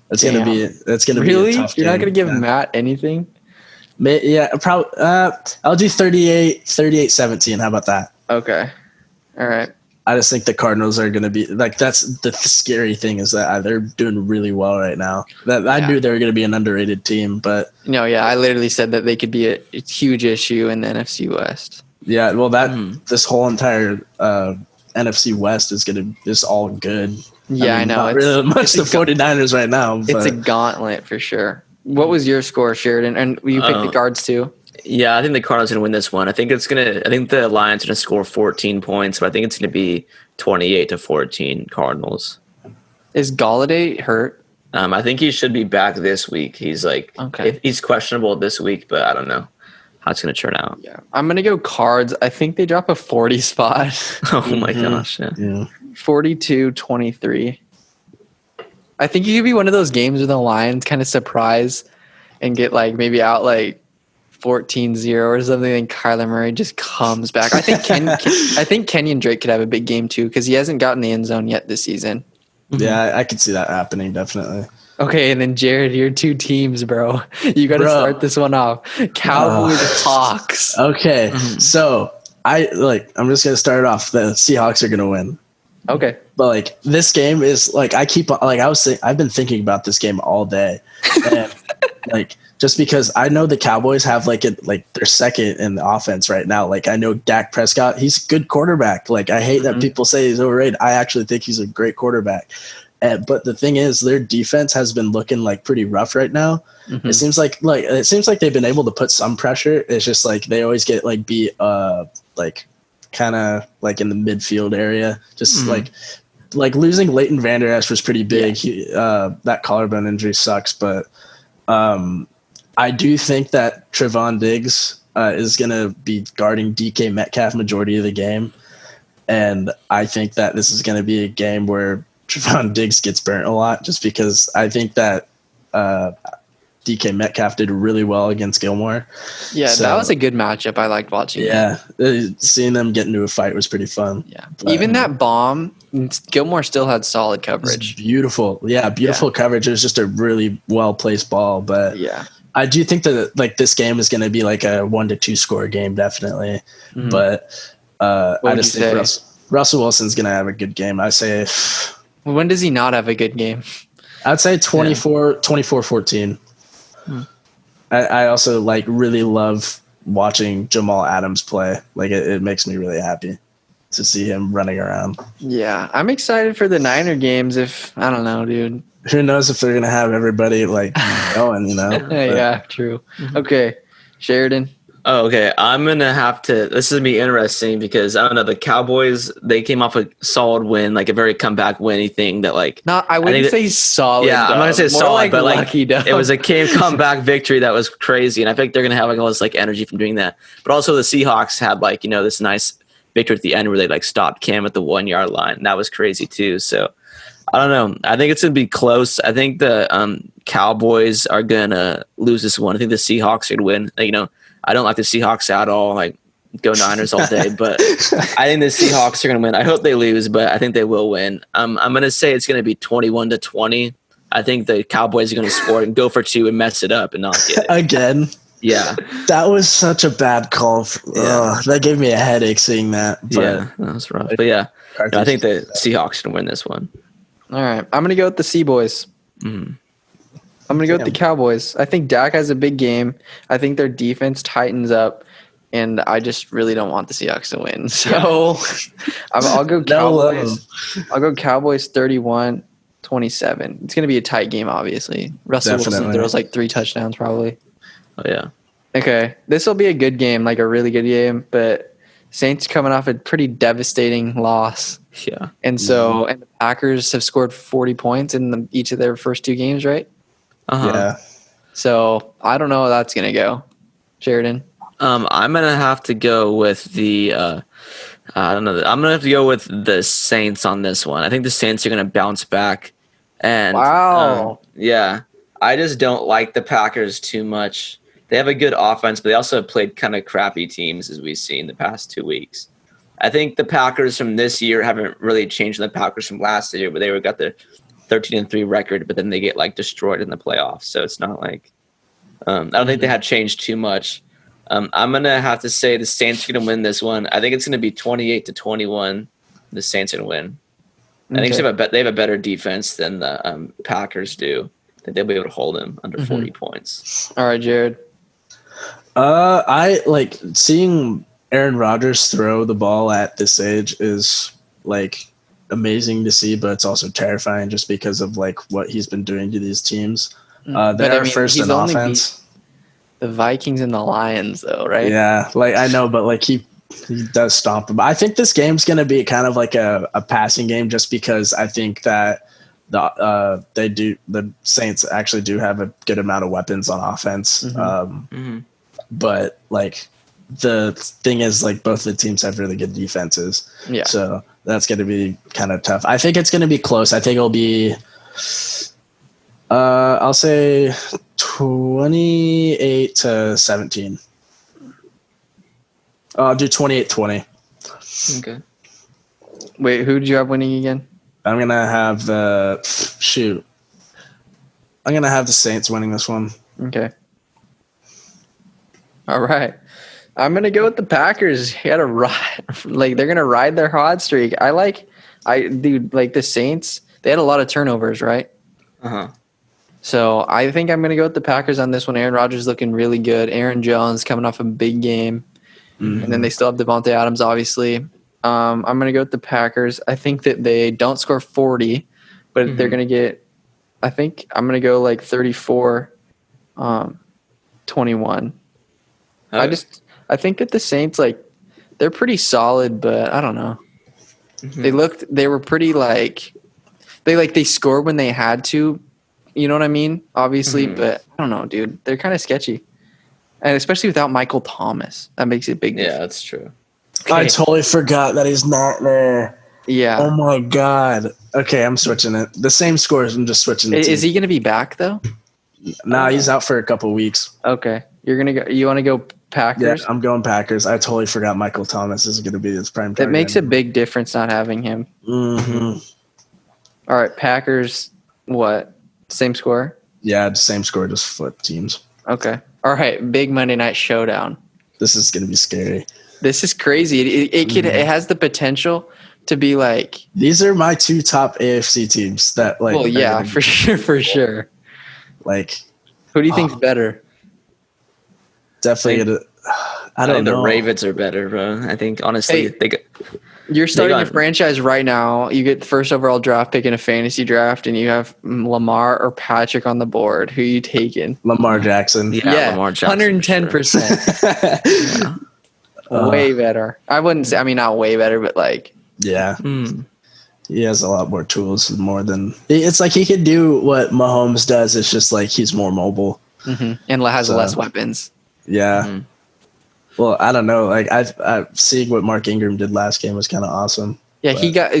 That's going to be. That's going to be a tough game.
You're not going to give Matt anything.
Yeah, probably. I'll do 38-17. How about that?
Okay. All right.
I just think the Cardinals are going to be that's the scary thing is that they're doing really well right now. I knew they were going to be an underrated team, but
no, I literally said that they could be a huge issue in the NFC West.
Yeah, well, this whole entire NFC West is all good.
Yeah, I know.
Not really much the 49ers right now. But.
It's a gauntlet for sure. What was your score, Sheridan? And you picked the Cards too?
Yeah, I think the Cardinals are going to win this one. I think the Lions are going to score 14 points, but I think it's going to be 28-14 Cardinals.
Is Golladay hurt?
I think he should be back this week. He's he's questionable this week, but I don't know how it's going to turn out.
Yeah, I'm going to go Cards. I think they drop a 40 spot.
Oh my gosh. Yeah.
42-23. I think you could be one of those games where the Lions kind of surprise and get maybe out 14-0 or something, and Kyler Murray just comes back. I think Kenyon Drake could have a big game too because he hasn't gotten the end zone yet this season.
Yeah, I could see that happening definitely.
Okay, and then Jared, your 2 teams, bro. You got to start this one off. Cowboys, Hawks.
Okay, so I'm just gonna start off. The Seahawks are gonna win.
Okay.
But like this game is like I've been thinking about this game all day, and like just because I know the Cowboys have they're second in the offense right now. Like I know Dak Prescott, he's a good quarterback. Like I hate that people say he's overrated. I actually think he's a great quarterback. But the thing is, their defense has been looking like pretty rough right now. It seems like they've been able to put some pressure. It's just like they always get beat kind of like in the midfield area. Just like losing Leighton Vander Esch was pretty big. Yeah. That collarbone injury sucks, but I do think that Trevon Diggs is going to be guarding DK Metcalf majority of the game. And I think that this is going to be a game where Trevon Diggs gets burnt a lot just because I think that DK Metcalf did really well against Gilmore.
Yeah, so, that was a good matchup. I liked watching
that. Seeing them get into a fight was pretty fun.
Yeah. But, even that bomb, Gilmore still had solid coverage.
Beautiful. Yeah, beautiful coverage. It was just a really well-placed ball. But I do think that this game is going to be like a 1-2 score game, definitely. But I just think Russell Wilson's going to have a good game. I say.
When does he not have a good game?
I'd say 24-14. I also really love watching Jamal Adams play. Like it makes me really happy to see him running around.
Yeah, I'm excited for the Niner games. I don't know, dude.
Who knows if they're gonna have everybody going?
Yeah, true. Okay, Sheridan.
Oh, okay. I'm going to have to – this is going to be interesting because, I don't know, the Cowboys, they came off a solid win, like a very comeback winning thing that
I wouldn't say solid.
Yeah, I'm not going to say solid, but
lucky
it was a comeback victory that was crazy. And I think they're going to have all this energy from doing that. But also the Seahawks had this nice victory at the end where they stopped Cam at the 1 yard line. And that was crazy too. So I don't know. I think it's going to be close. I think the Cowboys are going to lose this one. I think the Seahawks are going to win. I don't like the Seahawks at all. Go Niners all day. But I think the Seahawks are going to win. I hope they lose, but I think they will win. I'm going to say it's going to be 21-20. I think the Cowboys are going to score and go for 2 and mess it up and not get it.
Again?
Yeah.
That was such a bad call. That gave me a headache seeing that. But
yeah, that was rough. But yeah, I think the Seahawks are going to win this one.
All right. I'm going to go with the Seaboys. I'm going to go with the Cowboys. I think Dak has a big game. I think their defense tightens up, and I just really don't want the Seahawks to win. So I'll go Cowboys. I'll go Cowboys 31-27. It's going to be a tight game, obviously. Russell Wilson throws 3 touchdowns probably.
Oh, yeah.
Okay. This will be a good game, a really good game, but Saints coming off a pretty devastating loss.
Yeah.
And so and the Packers have scored 40 points in each of their first 2 games, right?
Yeah.
So I don't know how that's gonna go. Sheridan.
I'm gonna have to go with the I don't know. I'm gonna have to go with the Saints on this one. I think the Saints are gonna bounce back. And
wow.
Yeah. I just don't like the Packers too much. They have a good offense, but they also have played kind of crappy teams as we've seen the past 2 weeks. I think the Packers from this year haven't really changed the Packers from last year, but they got the 13-3 record, but then they get destroyed in the playoffs. So it's not I don't think they had changed too much. I'm gonna have to say the Saints are gonna win this one. I think it's gonna be 28-21. The Saints are gonna win. I think they have a better defense than the Packers do. I think they'll be able to hold them under 40 points.
All right, Jared.
I seeing Aaron Rodgers throw the ball at this age is amazing to see, but it's also terrifying just because of what he's been doing to these teams. They're first in offense.
The Vikings and the Lions, though, right?
Yeah, I know, but he does stomp them. I think this game's going to be kind of a passing game, just because I think that the Saints actually do have a good amount of weapons on offense. But the thing is, both the teams have really good defenses.
Yeah.
So that's going to be kind of tough. I think it's going to be close. I think it'll be, I'll say 28-17. I'll do 28-20.
Okay.
Wait, who did you have winning again?
I'm going to have I'm going to have the Saints winning this one.
Okay. All right. I'm gonna go with the Packers. He had a ride, like they're gonna ride their hot streak. Dude, like the Saints. They had a lot of turnovers, right? So I think I'm gonna go with the Packers on this one. Aaron Rodgers looking really good. Aaron Jones coming off a big game, and then they still have Devontae Adams, obviously. I'm gonna go with the Packers. I think that they don't score 40, but they're gonna get. I think I'm gonna go like 34, 21. I think that the Saints, like, they're pretty solid, but I don't know. They were pretty they scored when they had to, you know what I mean? Obviously, but I don't know, dude. They're kind of sketchy, and especially without Michael Thomas, that makes it a big difference.
Yeah, that's true.
Okay. I totally forgot that he's not there.
Yeah.
Oh my god. Okay, I'm switching it. The same scores. I'm just switching.
Is he gonna be back though?
Nah, he's out for a couple weeks.
Okay, you're gonna go. You want to go Packers?
Yeah, I'm going Packers. I totally forgot Michael Thomas is going to be his prime target.
It makes a big difference not having him.
Mm-hmm.
All right, Packers. What? Same score?
Yeah, the same score, just flip teams.
Okay. All right, big Monday night showdown.
This is going to be scary.
This is crazy. It has the potential to be like.
These are my two top AFC teams that like.
Well, yeah, for sure.
Like,
who do you think's better?
Definitely. I don't know.
The Ravens are better, bro. I think honestly,
you're starting a franchise right now. You get the first overall draft pick in a fantasy draft, and you have Lamar or Patrick on the board. Who are you taking?
Lamar Jackson.
Yeah, Lamar Jackson. 110%. Way better. I wouldn't say. I mean, not way better, but like.
Yeah. He has a lot more tools. It's like he could do what Mahomes does. It's just like he's more mobile
and has less weapons.
Yeah. Well, I don't know. Like I've seeing what Mark Ingram did last game was kind of awesome.
Yeah,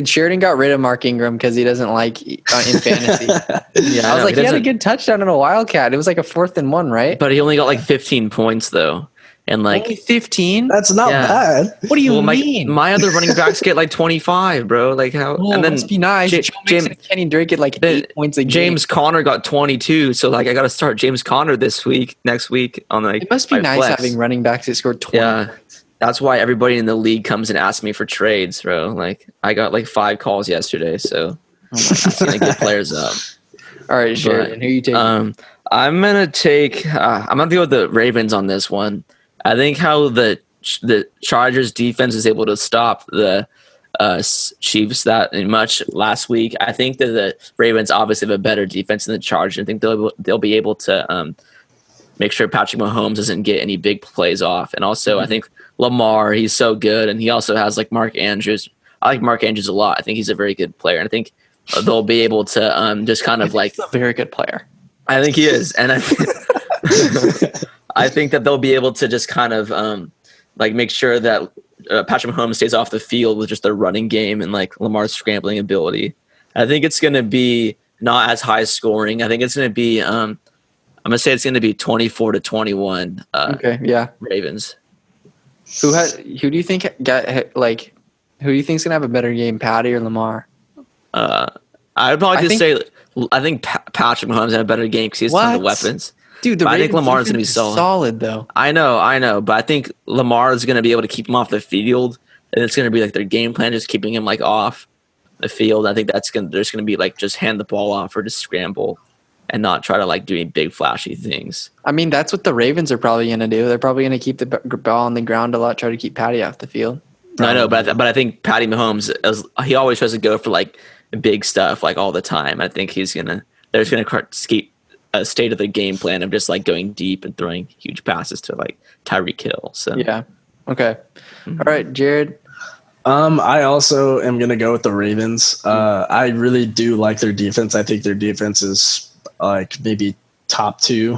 Sheridan got rid of Mark Ingram because he doesn't like in fantasy. Yeah, I was like, he had a good touchdown in a Wildcat. It was like a 4th and 1, right?
But he only got like 15 points though. And like
only 15?
That's not bad.
What do you mean?
My other running backs get like 25, bro. Like how?
And then must be nice. James Kenny Drake get like 8 points a game.
James Conner got 22, so like I got to start James Conner next week on like.
It must be nice having running backs that scored 20.
Yeah, that's why everybody in the league comes and asks me for trades, bro. Like I got like 5 calls yesterday, so I'm gonna get players up.
All right, Sheridan, who are you taking?
I'm gonna go with the Ravens on this one. I think how the Chargers defense was able to stop the Chiefs that much last week. I think that the Ravens obviously have a better defense than the Chargers. I think they'll be able to make sure Patrick Mahomes doesn't get any big plays off. And also, I think Lamar, he's so good, and he also has like Mark Andrews. I like Mark Andrews a lot. I think he's a very good player, and I think they'll be able to just kind of like.
He's a very good player.
I think he is, and I think that they'll be able to just kind of like make sure that Patrick Mahomes stays off the field with just their running game and like Lamar's scrambling ability. I think it's going to be not as high scoring. I think it's going to be I'm going to say it's going to be 24-21.
Okay, yeah.
Ravens.
Who do you think who do you think's going to have a better game, Patty or Lamar?
I'd probably say I think Patrick Mahomes had a better game because he has tons of weapons.
Dude,
I think Lamar is going to be
solid though.
I know, but I think Lamar is going to be able to keep him off the field, and it's going to be like their game plan, just keeping him like off the field. I think there's going to be like just hand the ball off or just scramble, and not try to like do any big flashy things.
I mean, that's what the Ravens are probably going to do. They're probably going to keep the ball on the ground a lot, try to keep Patty off the field.
I know, but I think Patty Mahomes, he always tries to go for like big stuff like all the time. I think they're just going to keep a state of the game plan of just like going deep and throwing huge passes to like Tyreek Hill. So
yeah, okay, all right, Jared.
I also am gonna go with the Ravens. I really do like their defense. I think their defense is like maybe top 2.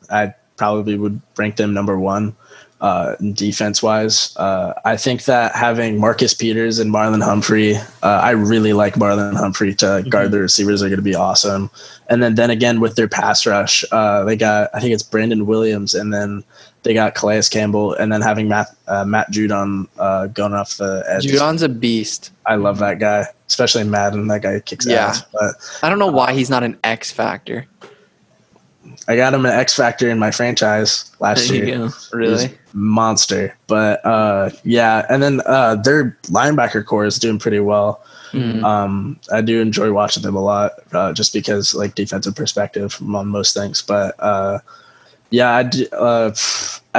I probably would rank them number 1 defense wise. I think that having Marcus Peters and Marlon Humphrey, I really like Marlon Humphrey to guard the receivers are going to be awesome. And then again with their pass rush, they got, I think it's Brandon Williams, and then they got Calais Campbell, and then having Matt Judon going off the edge.
Judon's a beast.
I love that guy, especially Madden. That guy kicks ass. But
I don't know why he's not an X factor.
I got him an X Factor in my franchise last year.
Go.
Really?
Monster. But yeah, and then their linebacker core is doing pretty well. I do enjoy watching them a lot, just because like defensive perspective on most things. But yeah, I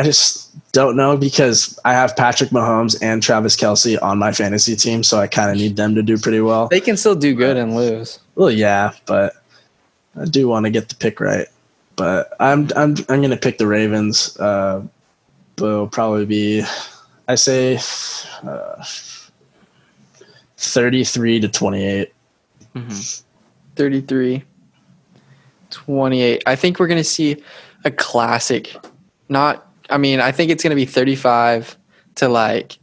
just don't know because I have Patrick Mahomes and Travis Kelce on my fantasy team, so I kind of need them to do pretty well.
They can still do good and lose.
Well, yeah, but I do want to get the pick right. But I'm going to pick the Ravens. But it'll probably be, I say, 33-28.
33-28. I think we're going to see a classic. I think it's going to be 35 to like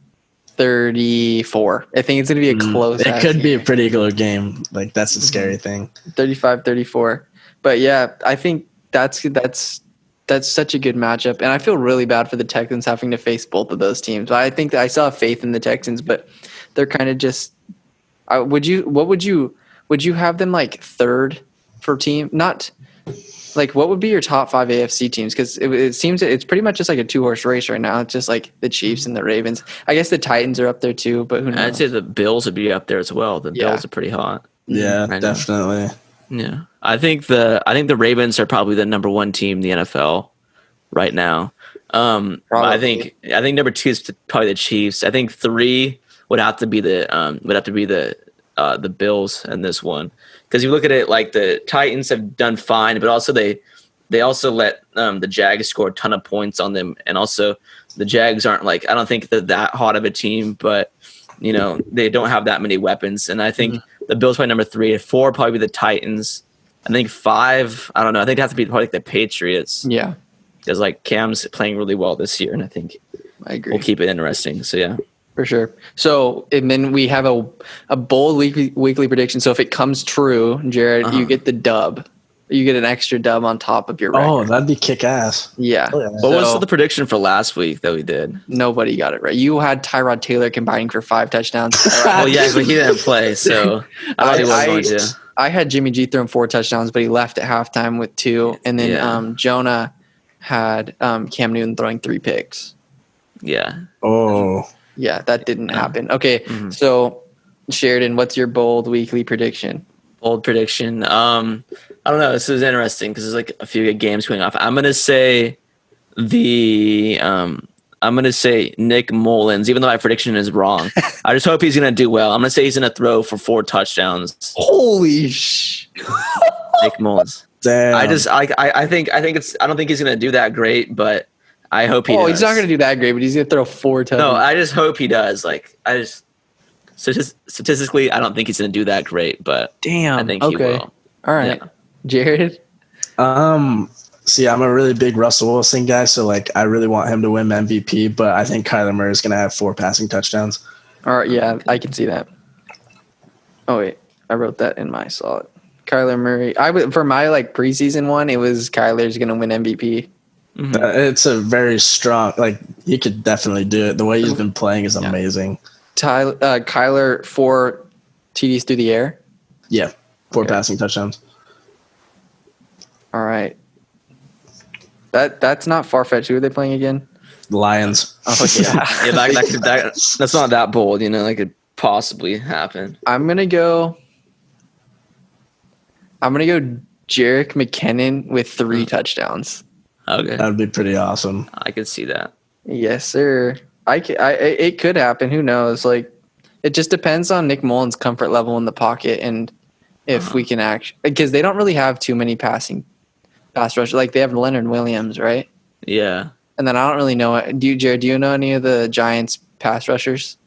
34. I think it's going to be a close.
It could be a pretty close game. Like, that's a scary thing.
35-34. But yeah, I think that's such a good matchup, and I feel really bad for the Texans having to face both of those teams. I think that I still have faith in the Texans, but they're kind of just. Would you have them like third for team? Not like what would be your top 5 AFC teams? Because it seems it's pretty much just like a 2-horse race right now. It's just like the Chiefs and the Ravens. I guess the Titans are up there too, but who knows?
I'd say the Bills would be up there as well. The Bills are pretty hot.
Yeah, right definitely.
Now. Yeah, I think the Ravens are probably the number 1 team in the NFL right now. I think number 2 is probably the Chiefs. I think 3 would have to be the Bills in this one, because you look at it, like the Titans have done fine, but also they also let the Jags score a ton of points on them, and also the Jags aren't like, I don't think they're that hot of a team, but you know they don't have that many weapons, and I think the Bills probably number 3, 4 probably the Titans. I think 5, I don't know. I think it has to be probably like the Patriots.
Yeah,
because like Cam's playing really well this year, and I think
I agree.
We'll keep it interesting. So yeah.
For sure. So, and then we have a bold weekly prediction. So if it comes true, Jared, you get the dub. You get an extra dub on top of your record.
Oh, that'd be kick-ass.
Yeah.
Oh, yeah.
What was the prediction for last week that we did?
Nobody got it right. You had Tyrod Taylor combining for 5 touchdowns.
Well, yeah, but he didn't play, so I was going to.
I had Jimmy G throwing 4 touchdowns, but he left at halftime with 2. And then Jonah had Cam Newton throwing 3 picks.
Yeah.
Oh.
Yeah, that didn't happen. Okay, so Sheridan, what's your bold weekly prediction?
Bold prediction. I don't know. This is interesting because there's like a few good games going off. I'm gonna say Nick Mullins, even though my prediction is wrong. I just hope he's gonna do well. I'm gonna say he's gonna throw for 4 touchdowns.
Holy sh!
Nick Mullins.
Damn.
I don't think he's gonna do that great, but I hope he does.
He's not going to do that great, but he's going to throw 4 touchdowns.
No, I just hope he does. Like, statistically, I don't think he's going to do that great, but I think he will.
All right. Yeah. Jared?
See, I'm a really big Russell Wilson guy, so like I really want him to win MVP, but I think Kyler Murray is going to have 4 passing touchdowns.
All right, yeah, I can see that. Oh, wait. I wrote that in my solid. Kyler Murray. For my like preseason one, it was Kyler's going to win MVP.
It's a very strong, like he could definitely do it. The way he's been playing is amazing.
Kyler 4 TDs through the air.
Yeah, 4 passing touchdowns.
All right, that's not far fetched. Who are they playing again?
The Lions.
Oh yeah,
yeah. That's not that bold. You know, that could possibly happen.
I'm gonna go Jerick McKinnon with 3 touchdowns.
Okay,
that would be pretty awesome.
I could see that.
Yes, sir. It could happen. Who knows? Like, it just depends on Nick Mullins' comfort level in the pocket and if we can actually, because they don't really have too many pass rushers. Like they have Leonard Williams, right?
Yeah.
And then I don't really know. Jared, do you know any of the Giants pass rushers?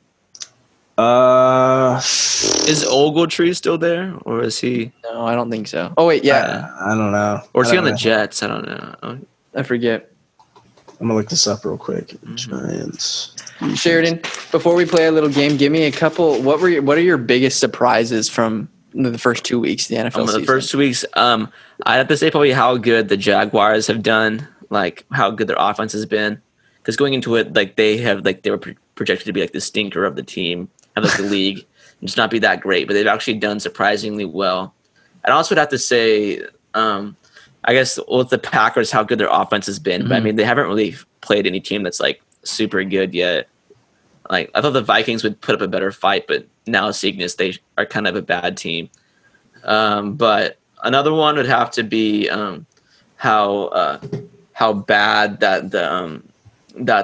Is Ogletree still there, or is he?
No, I don't think so. Oh wait, yeah.
I don't know.
Or is he on the Jets? I don't know.
I forget.
I'm gonna look this up real quick. Giants.
Sheridan, before we play a little game, give me a couple. What are your biggest surprises from the first 2 weeks of the NFL season?
The first 2 weeks, I'd have to say probably how good the Jaguars have done, like how good their offense has been. Because going into it, like they were projected to be like the stinker of the team, of like the league, and just not be that great. But they've actually done surprisingly well. I'd also have to say I guess with the Packers, how good their offense has been. But I mean, they haven't really played any team that's like super good yet. Like I thought the Vikings would put up a better fight, but now seeing this, they are kind of a bad team. But another one would have to be how bad that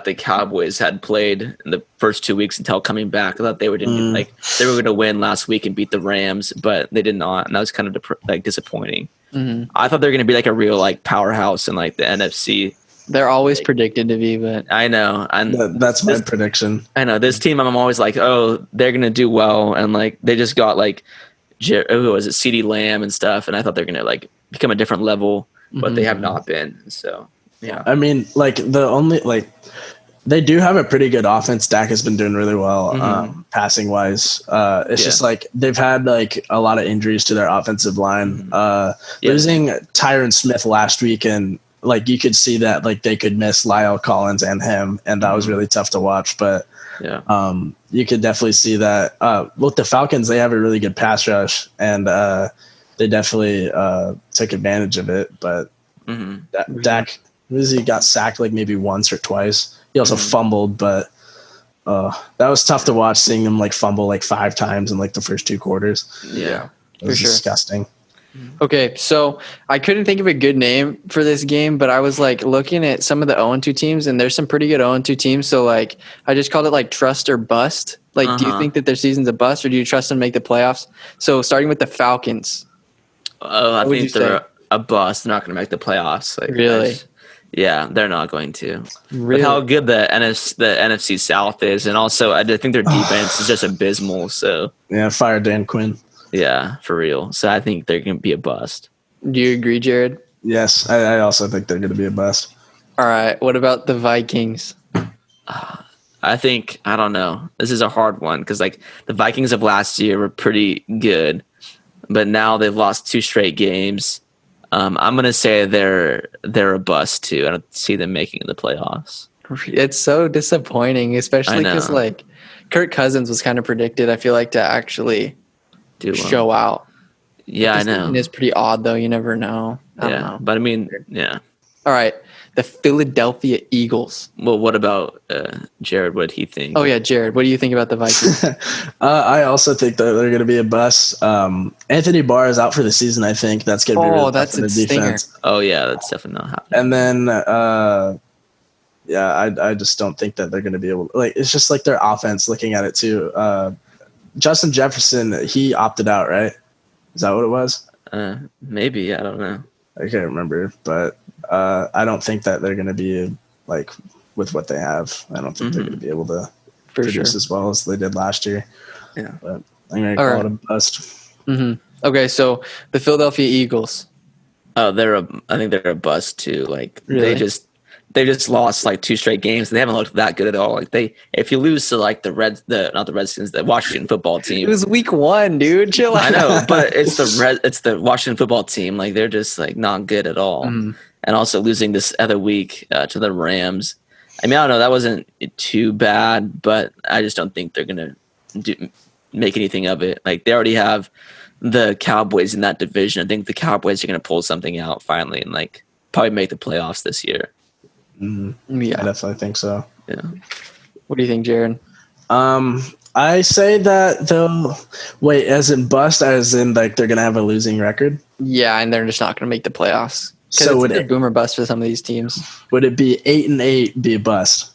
the Cowboys had played in the first 2 weeks until coming back. I thought they were they were going to win last week and beat the Rams, but they did not, and that was kind of disappointing. I thought they were going to be like a real like powerhouse in like the NFC.
They're always predicted to be, but
I know, and
that's my prediction.
I know this team. I'm always like, oh, they're going to do well, and like they just got like who was it, CeeDee Lamb and stuff, and I thought they're going to like become a different level, but they have not been. So yeah,
I mean, like they do have a pretty good offense. Dak has been doing really well passing wise. It's just like they've had like a lot of injuries to their offensive line. Losing Tyron Smith last week, and like you could see that like they could miss Lyle Collins and him, and that was really tough to watch. But you could definitely see that with the Falcons, they have a really good pass rush, and they definitely took advantage of it. But Dak, he got sacked like maybe once or twice. He also fumbled, but that was tough to watch, seeing him like fumble like 5 times in like the first 2 quarters.
Yeah,
it was disgusting.
Okay, so I couldn't think of a good name for this game, but I was like looking at some of the 0-2 teams, and there's some pretty good 0-2 teams. So like I just called it like trust or bust. Like, do you think that their season's a bust, or do you trust them to make the playoffs? So starting with the Falcons.
I think they're a bust. They're not going to make the playoffs. Like,
really?
Yeah, they're not going to.
Really?
But how good the NFC South is, and also I think their defense is just abysmal. So
yeah, fire Dan Quinn.
Yeah, for real. So I think they're going to be a bust.
Do you agree, Jared?
Yes, I also think they're going to be a bust.
All right. What about the Vikings?
I don't know. This is a hard one because like the Vikings of last year were pretty good, but now they've lost 2 straight games. I'm going to say they're a bust too. I don't see them making the playoffs.
It's so disappointing, especially because like Kirk Cousins was kind of predicted, I feel like, to actually show out.
Yeah, I know.
It's pretty odd though. You never know. I don't know.
But I mean, yeah.
All right. The Philadelphia Eagles.
Well, what about Jared? What did he think?
Oh yeah, Jared. What do you think about the Vikings?
I also think that they're going to be a bust. Anthony Barr is out for the season. I think that's going to be really tough for the defense.
Oh yeah, that's definitely not happening.
And then, I just don't think that they're going to be able. Like, it's just like their offense. Looking at it too, Justin Jefferson, he opted out, right? Is that what it was?
Maybe, I don't know.
I can't remember, but I don't think that they're going to be like with what they have. I don't think they're going to be able to produce as well as they did last year.
Yeah,
but I'm going to call it a bust.
Okay, so the Philadelphia Eagles.
Oh, I think they're a bust too. Like
really?
they just lost like 2 straight games. They haven't looked that good at all. Like if you lose to like the Redskins, the Washington football team.
It was week 1, dude. Chill out.
I know, but it's the Washington football team. Like they're just like not good at all. And also losing this other week to the Rams. I mean, I don't know. That wasn't too bad, but I just don't think they're gonna make anything of it. Like they already have the Cowboys in that division. I think the Cowboys are gonna pull something out finally and like probably make the playoffs this year.
Yeah, I definitely think so.
Yeah.
What do you think, Jared?
I say that they'll wait, as in bust, as in like they're gonna have a losing record.
Yeah, and they're just not gonna make the playoffs.
So would
it boomer bust for some of these teams?
Would it be 8-8 be a bust?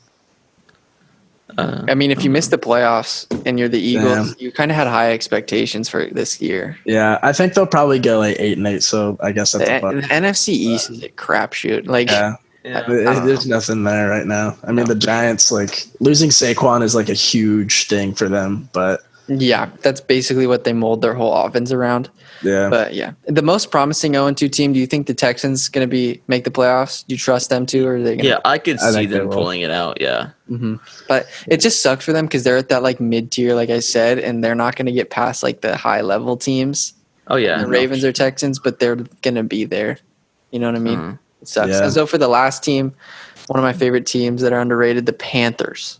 I mean, if you miss the playoffs and you're the Eagles, you kind of had high expectations for this year.
Yeah, I think they'll probably go like 8-8. So I guess that's
the NFC East is a crapshoot. Like.
Yeah, there's nothing there right now. I mean, the Giants, like losing Saquon is like a huge thing for them, but
yeah, that's basically what they mold their whole offense around.
Yeah,
but yeah, the most promising 0-2 team. Do you think the Texans going to make the playoffs? Do you trust them to, or are they?
Yeah, I could see them pulling it out. Yeah,
but it just sucks for them because they're at that like mid tier, like I said, and they're not going to get past like the high level teams.
Oh yeah,
the Ravens or Texans, but they're going to be there. You know what I mean? It sucks.
Yeah.
And so for the last team, one of my favorite teams that are underrated, the Panthers.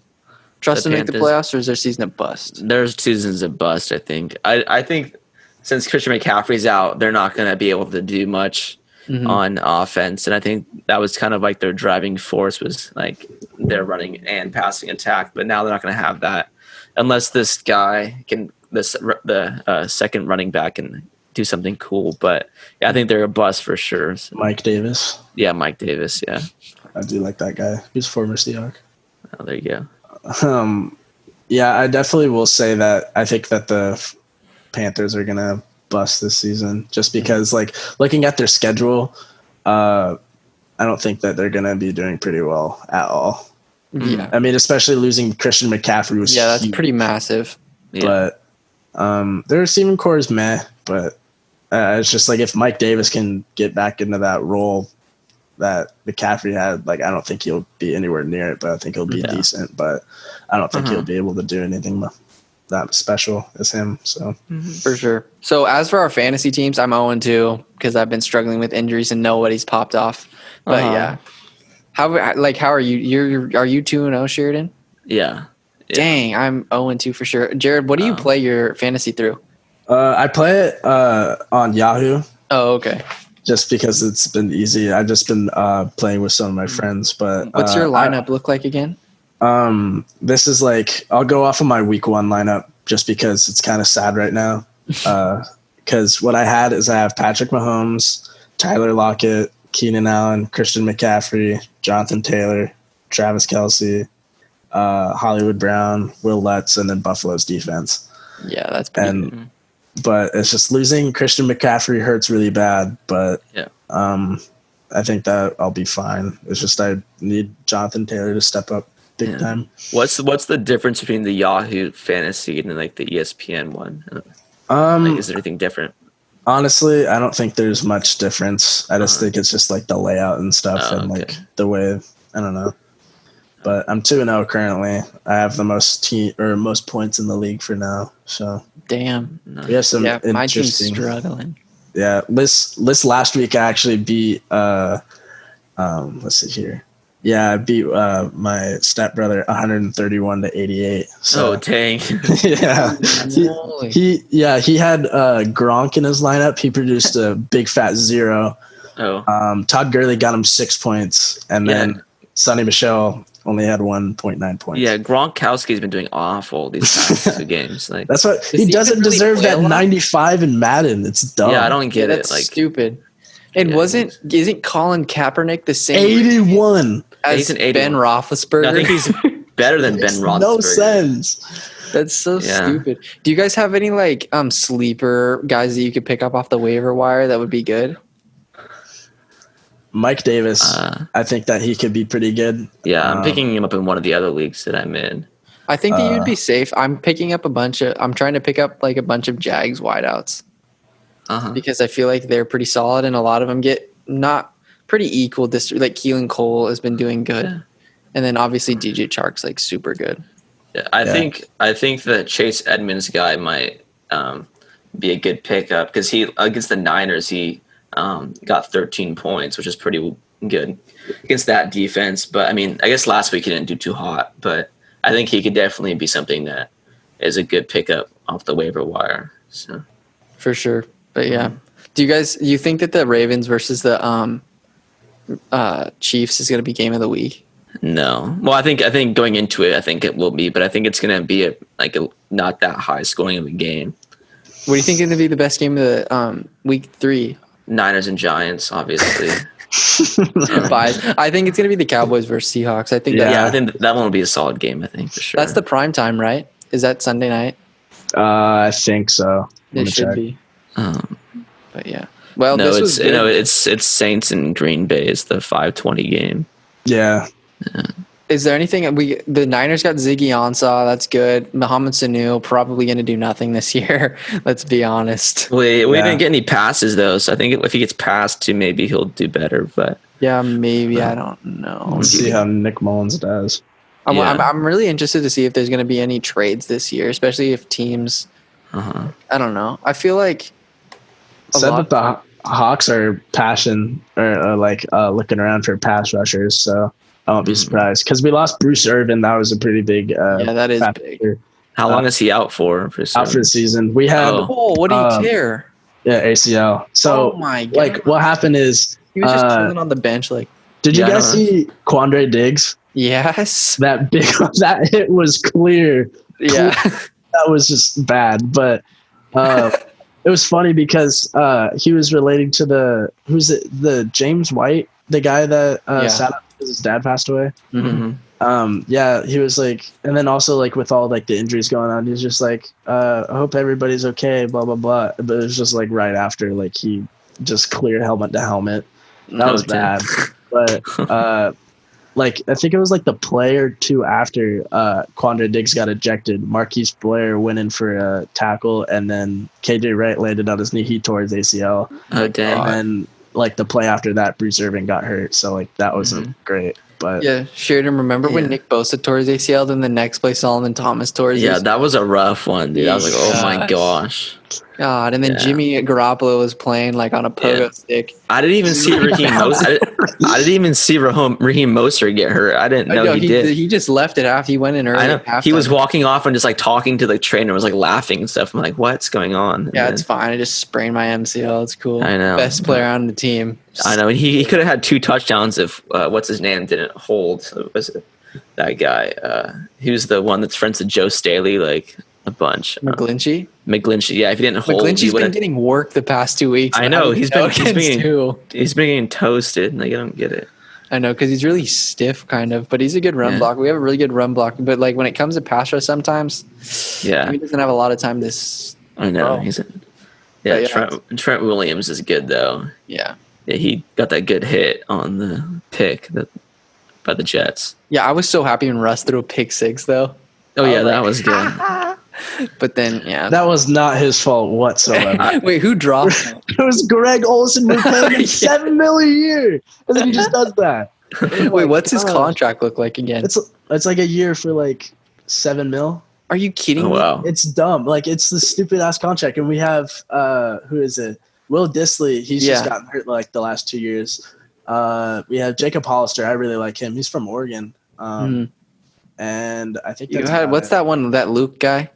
Trust them to make the playoffs, or is their season a bust?
Their season's a bust, I think. I think since Christian McCaffrey's out, they're not going to be able to do much. on offense, and I think that was kind of like their driving force was like their running and passing attack. But now they're not going to have that unless this guy the second running back can do something cool. But yeah, I think they're a bust for sure. So.
Mike Davis.
Yeah, Mike Davis. Yeah,
I do like that guy. He's former Seahawk.
Oh, there you go.
Yeah, I definitely will say that I think that the Panthers are gonna bust this season just because, like, looking at their schedule, I don't think that they're gonna be doing pretty well at all.
Yeah,
I mean, especially losing Christian McCaffrey was
that's
huge.
pretty massive.
Yeah. But their receiving core is meh. But it's just like if Mike Davis can get back into that role that McCaffrey had, like, I don't think he'll be anywhere near it, but I think he'll be decent. But I don't think he'll be able to do anything that special as him. So
for sure. So as for our fantasy teams, I'm 0-2 because I've been struggling with injuries and nobody's popped off. But yeah, how are you? Are you 2-0, Sheridan?
Yeah.
Dang, I'm 0-2 for sure. Jared, what do you play your fantasy through?
I play it on Yahoo.
Oh, okay.
Just because it's been easy. I've just been playing with some of my friends. But
what's your lineup look like again?
This is like, I'll go off of my week 1 lineup just because it's kind of sad right now. Because what I had is I have Patrick Mahomes, Tyler Lockett, Keenan Allen, Christian McCaffrey, Jonathan Taylor, Travis Kelce, Hollywood Brown, Will Lutz, and then Buffalo's defense.
Yeah, that's pretty good.
But it's just losing Christian McCaffrey hurts really bad. But I think that I'll be fine. It's just I need Jonathan Taylor to step up big time.
What's the difference between the Yahoo Fantasy and like the ESPN one? Is there anything different?
Honestly, I don't think there's much difference. I just think it's just like the layout and stuff like the way, I don't know. But I'm 2-0 currently. I have the most points in the league for now. So
damn.
We have some
my team's struggling.
Yeah, this last week I actually beat let's see here. Yeah, I beat my stepbrother 131-88. So
dang.
Yeah. He had Gronk in his lineup. He produced a big fat 0. Todd Gurley got him 6 points, and then Sonny Michel only had 1.9 points.
Yeah, Gronkowski's been doing awful these past 2 games. Like,
that's what he doesn't really deserve that 95 in Madden. It's dumb.
Yeah, I don't get
it. Like, stupid. And isn't Colin Kaepernick the same
81
as Ben Roethlisberger?
I think he's better than Ben Roethlisberger.
No sense.
That's so stupid. Do you guys have any like sleeper guys that you could pick up off the waiver wire that would be good?
Mike Davis, I think that he could be pretty good.
Yeah, I'm picking him up in one of the other leagues that I'm in.
I think that you'd be safe. I'm trying to pick up like a bunch of Jags wideouts. Because I feel like they're pretty solid, and a lot of them get not pretty equal. Like Keelan Cole has been doing good, and then obviously DJ Chark's like super good.
Yeah, I think the Chase Edmonds guy might be a good pickup because he against the Niners he got 13 points, which is pretty good against that defense. But I mean, I guess last week he didn't do too hot, but I think he could definitely be something that is a good pickup off the waiver wire. So
for sure. But yeah, do you think that the Ravens versus the Chiefs is going to be game of the week?
No. Well, I think going into it, I think it will be, but I think it's going to be a not that high scoring of a game.
What do you think is going to be the best game of the week 3?
Niners and Giants, obviously.
I think it's going to be the Cowboys versus Seahawks. I think
I think that one will be a solid game. I think for sure.
That's the prime time, right? Is that Sunday night?
I think so.
It should be. But yeah, well,
no, it's Saints and Green Bay is the 5:20 game.
Yeah.
Is there anything the Niners got Ziggy Ansah? That's good. Mohamed Sanu probably going to do nothing this year. Let's be honest.
We didn't get any passes though, so I think if he gets passed to, maybe he'll do better. But
yeah, maybe I don't know.
Let's see how Nick Mullins does.
I'm really interested to see if there's going to be any trades this year, especially if teams. I don't know. I feel like
said that the Hawks are looking around for pass rushers, so I won't be surprised because we lost Bruce Irvin. That was a pretty big.
That is big.
How long is he out for?
Out for the season. We had.
What did he tear?
Yeah, ACL. So,
Oh my God.
like, what happened is
he was just chilling on the bench, like.
Did you guys see Quandre Diggs?
Yes.
That hit was clear.
Yeah.
That was just bad, but it was funny because he was relating to the James White, the guy that sat up because his dad passed away.
Mm-hmm.
Yeah, he was like, and then also like with all like the injuries going on, he's just like, I hope everybody's okay, blah blah blah. But it was just like right after, like he just cleared helmet to helmet. That was bad. But like I think it was like the play or two after Quandre Diggs got ejected, Marquise Blair went in for a tackle, and then KJ Wright landed on his knee. He tore his ACL.
Okay.
And then like the play after that, Bruce Irvin got hurt. So like that wasn't great. But
yeah, Sheridan, remember when Nick Bosa tore his ACL, then the next play Solomon Thomas tore his ACL?
That was a rough one, dude. I was like, oh my gosh.
God, and then Jimmy Garoppolo was playing like on a pogo stick.
I didn't even see Raheem Mostert. I didn't even see Raheem Mostert get hurt. I didn't know he did.
He just left it after he went in early.
I know. He was walking off and just like talking to the trainer, was like laughing and stuff. I'm like, what's going on?
Yeah, it's fine. I just sprained my MCL. It's cool.
I know.
Best player on the team.
I know. He could have had 2 touchdowns if what's his name didn't hold. So was it that guy? He was the one that's friends with Joe Staley, like a bunch.
McGlinchey.
Yeah, if he didn't hold,
McGlinchey's been getting work the past 2 weeks.
I know he's been getting toasted. Like I don't get it.
I know because he's really stiff, kind of, but he's a good run block. We have a really good run block, but like when it comes to pass rush, sometimes, he doesn't have a lot of time.
I know Trent Williams is good though.
Yeah,
he got that good hit on the pick by the Jets.
Yeah, I was so happy when Russ threw a pick 6 though.
Oh yeah, that was good.
But then,
that was not his fault whatsoever.
Wait, who dropped him?
It was Greg Olsen. We're paying him $7 million a year, and then he just does that.
Wait, what's his contract look like again?
It's like a year for like $7 million.
Are you kidding me?
Wow.
It's dumb. Like it's the stupid ass contract, and we have who is it? Will Dissly. He's just gotten hurt like the last 2 years. We have Jacob Hollister. I really like him. He's from Oregon. And I think
what's that one? That Luke guy.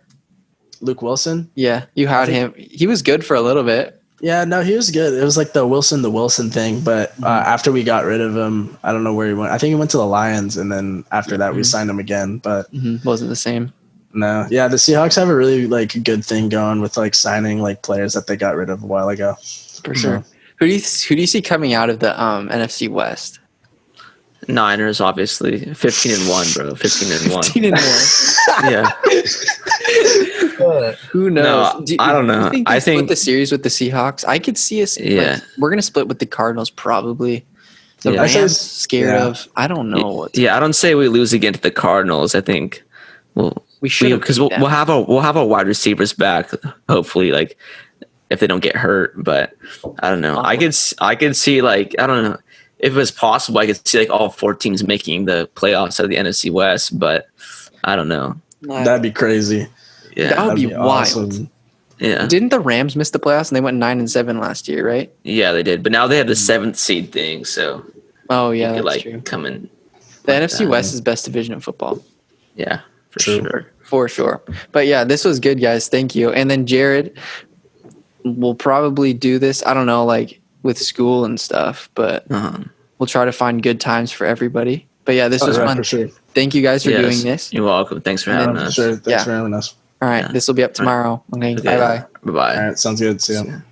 Luke Wilson?
Yeah, you had him. He was good for a little bit.
Yeah, no, he was good. It was like the Wilson thing, but after we got rid of him, I don't know where he went. I think he went to the Lions, and then after that we signed him again, but
wasn't the same.
No. Yeah, the Seahawks have a really like good thing going with like signing like players that they got rid of a while ago.
For sure. Who do you see coming out of the NFC West?
Niners, obviously. 15-1, bro. 15-1.
15-1.
Yeah.
Who knows?
No, I don't know.
I think split the series with the Seahawks. I could see us.
Yeah.
We're gonna split with the Cardinals probably. The Rams scared of. I don't know.
I don't say we lose again to the Cardinals. I think we should because we'll have our wide receivers back. Hopefully, like if they don't get hurt. But I don't know. I could see like I don't know. If it was possible, I could see like all 4 teams making the playoffs out of the NFC West, but I don't know.
That'd be crazy.
Yeah, that would be wild.
Awesome.
Yeah.
Didn't the Rams miss the playoffs and they went 9-7 last year, right?
Yeah, they did. But now they have the 7th seed thing, so
that's true.
Come in.
The NFC West is best division of football.
Yeah, sure.
For sure. But yeah, this was good, guys. Thank you. And then Jared, we'll probably do this. I don't know, like with school and stuff, but we'll try to find good times for everybody. But yeah, this was fun. For sure. Thank you guys for doing this.
You're welcome. Thanks for having us.
Sure. Thanks for having us.
All right. This will be up tomorrow. Okay. Bye-bye.
Bye-bye.
All right. Sounds good. See ya.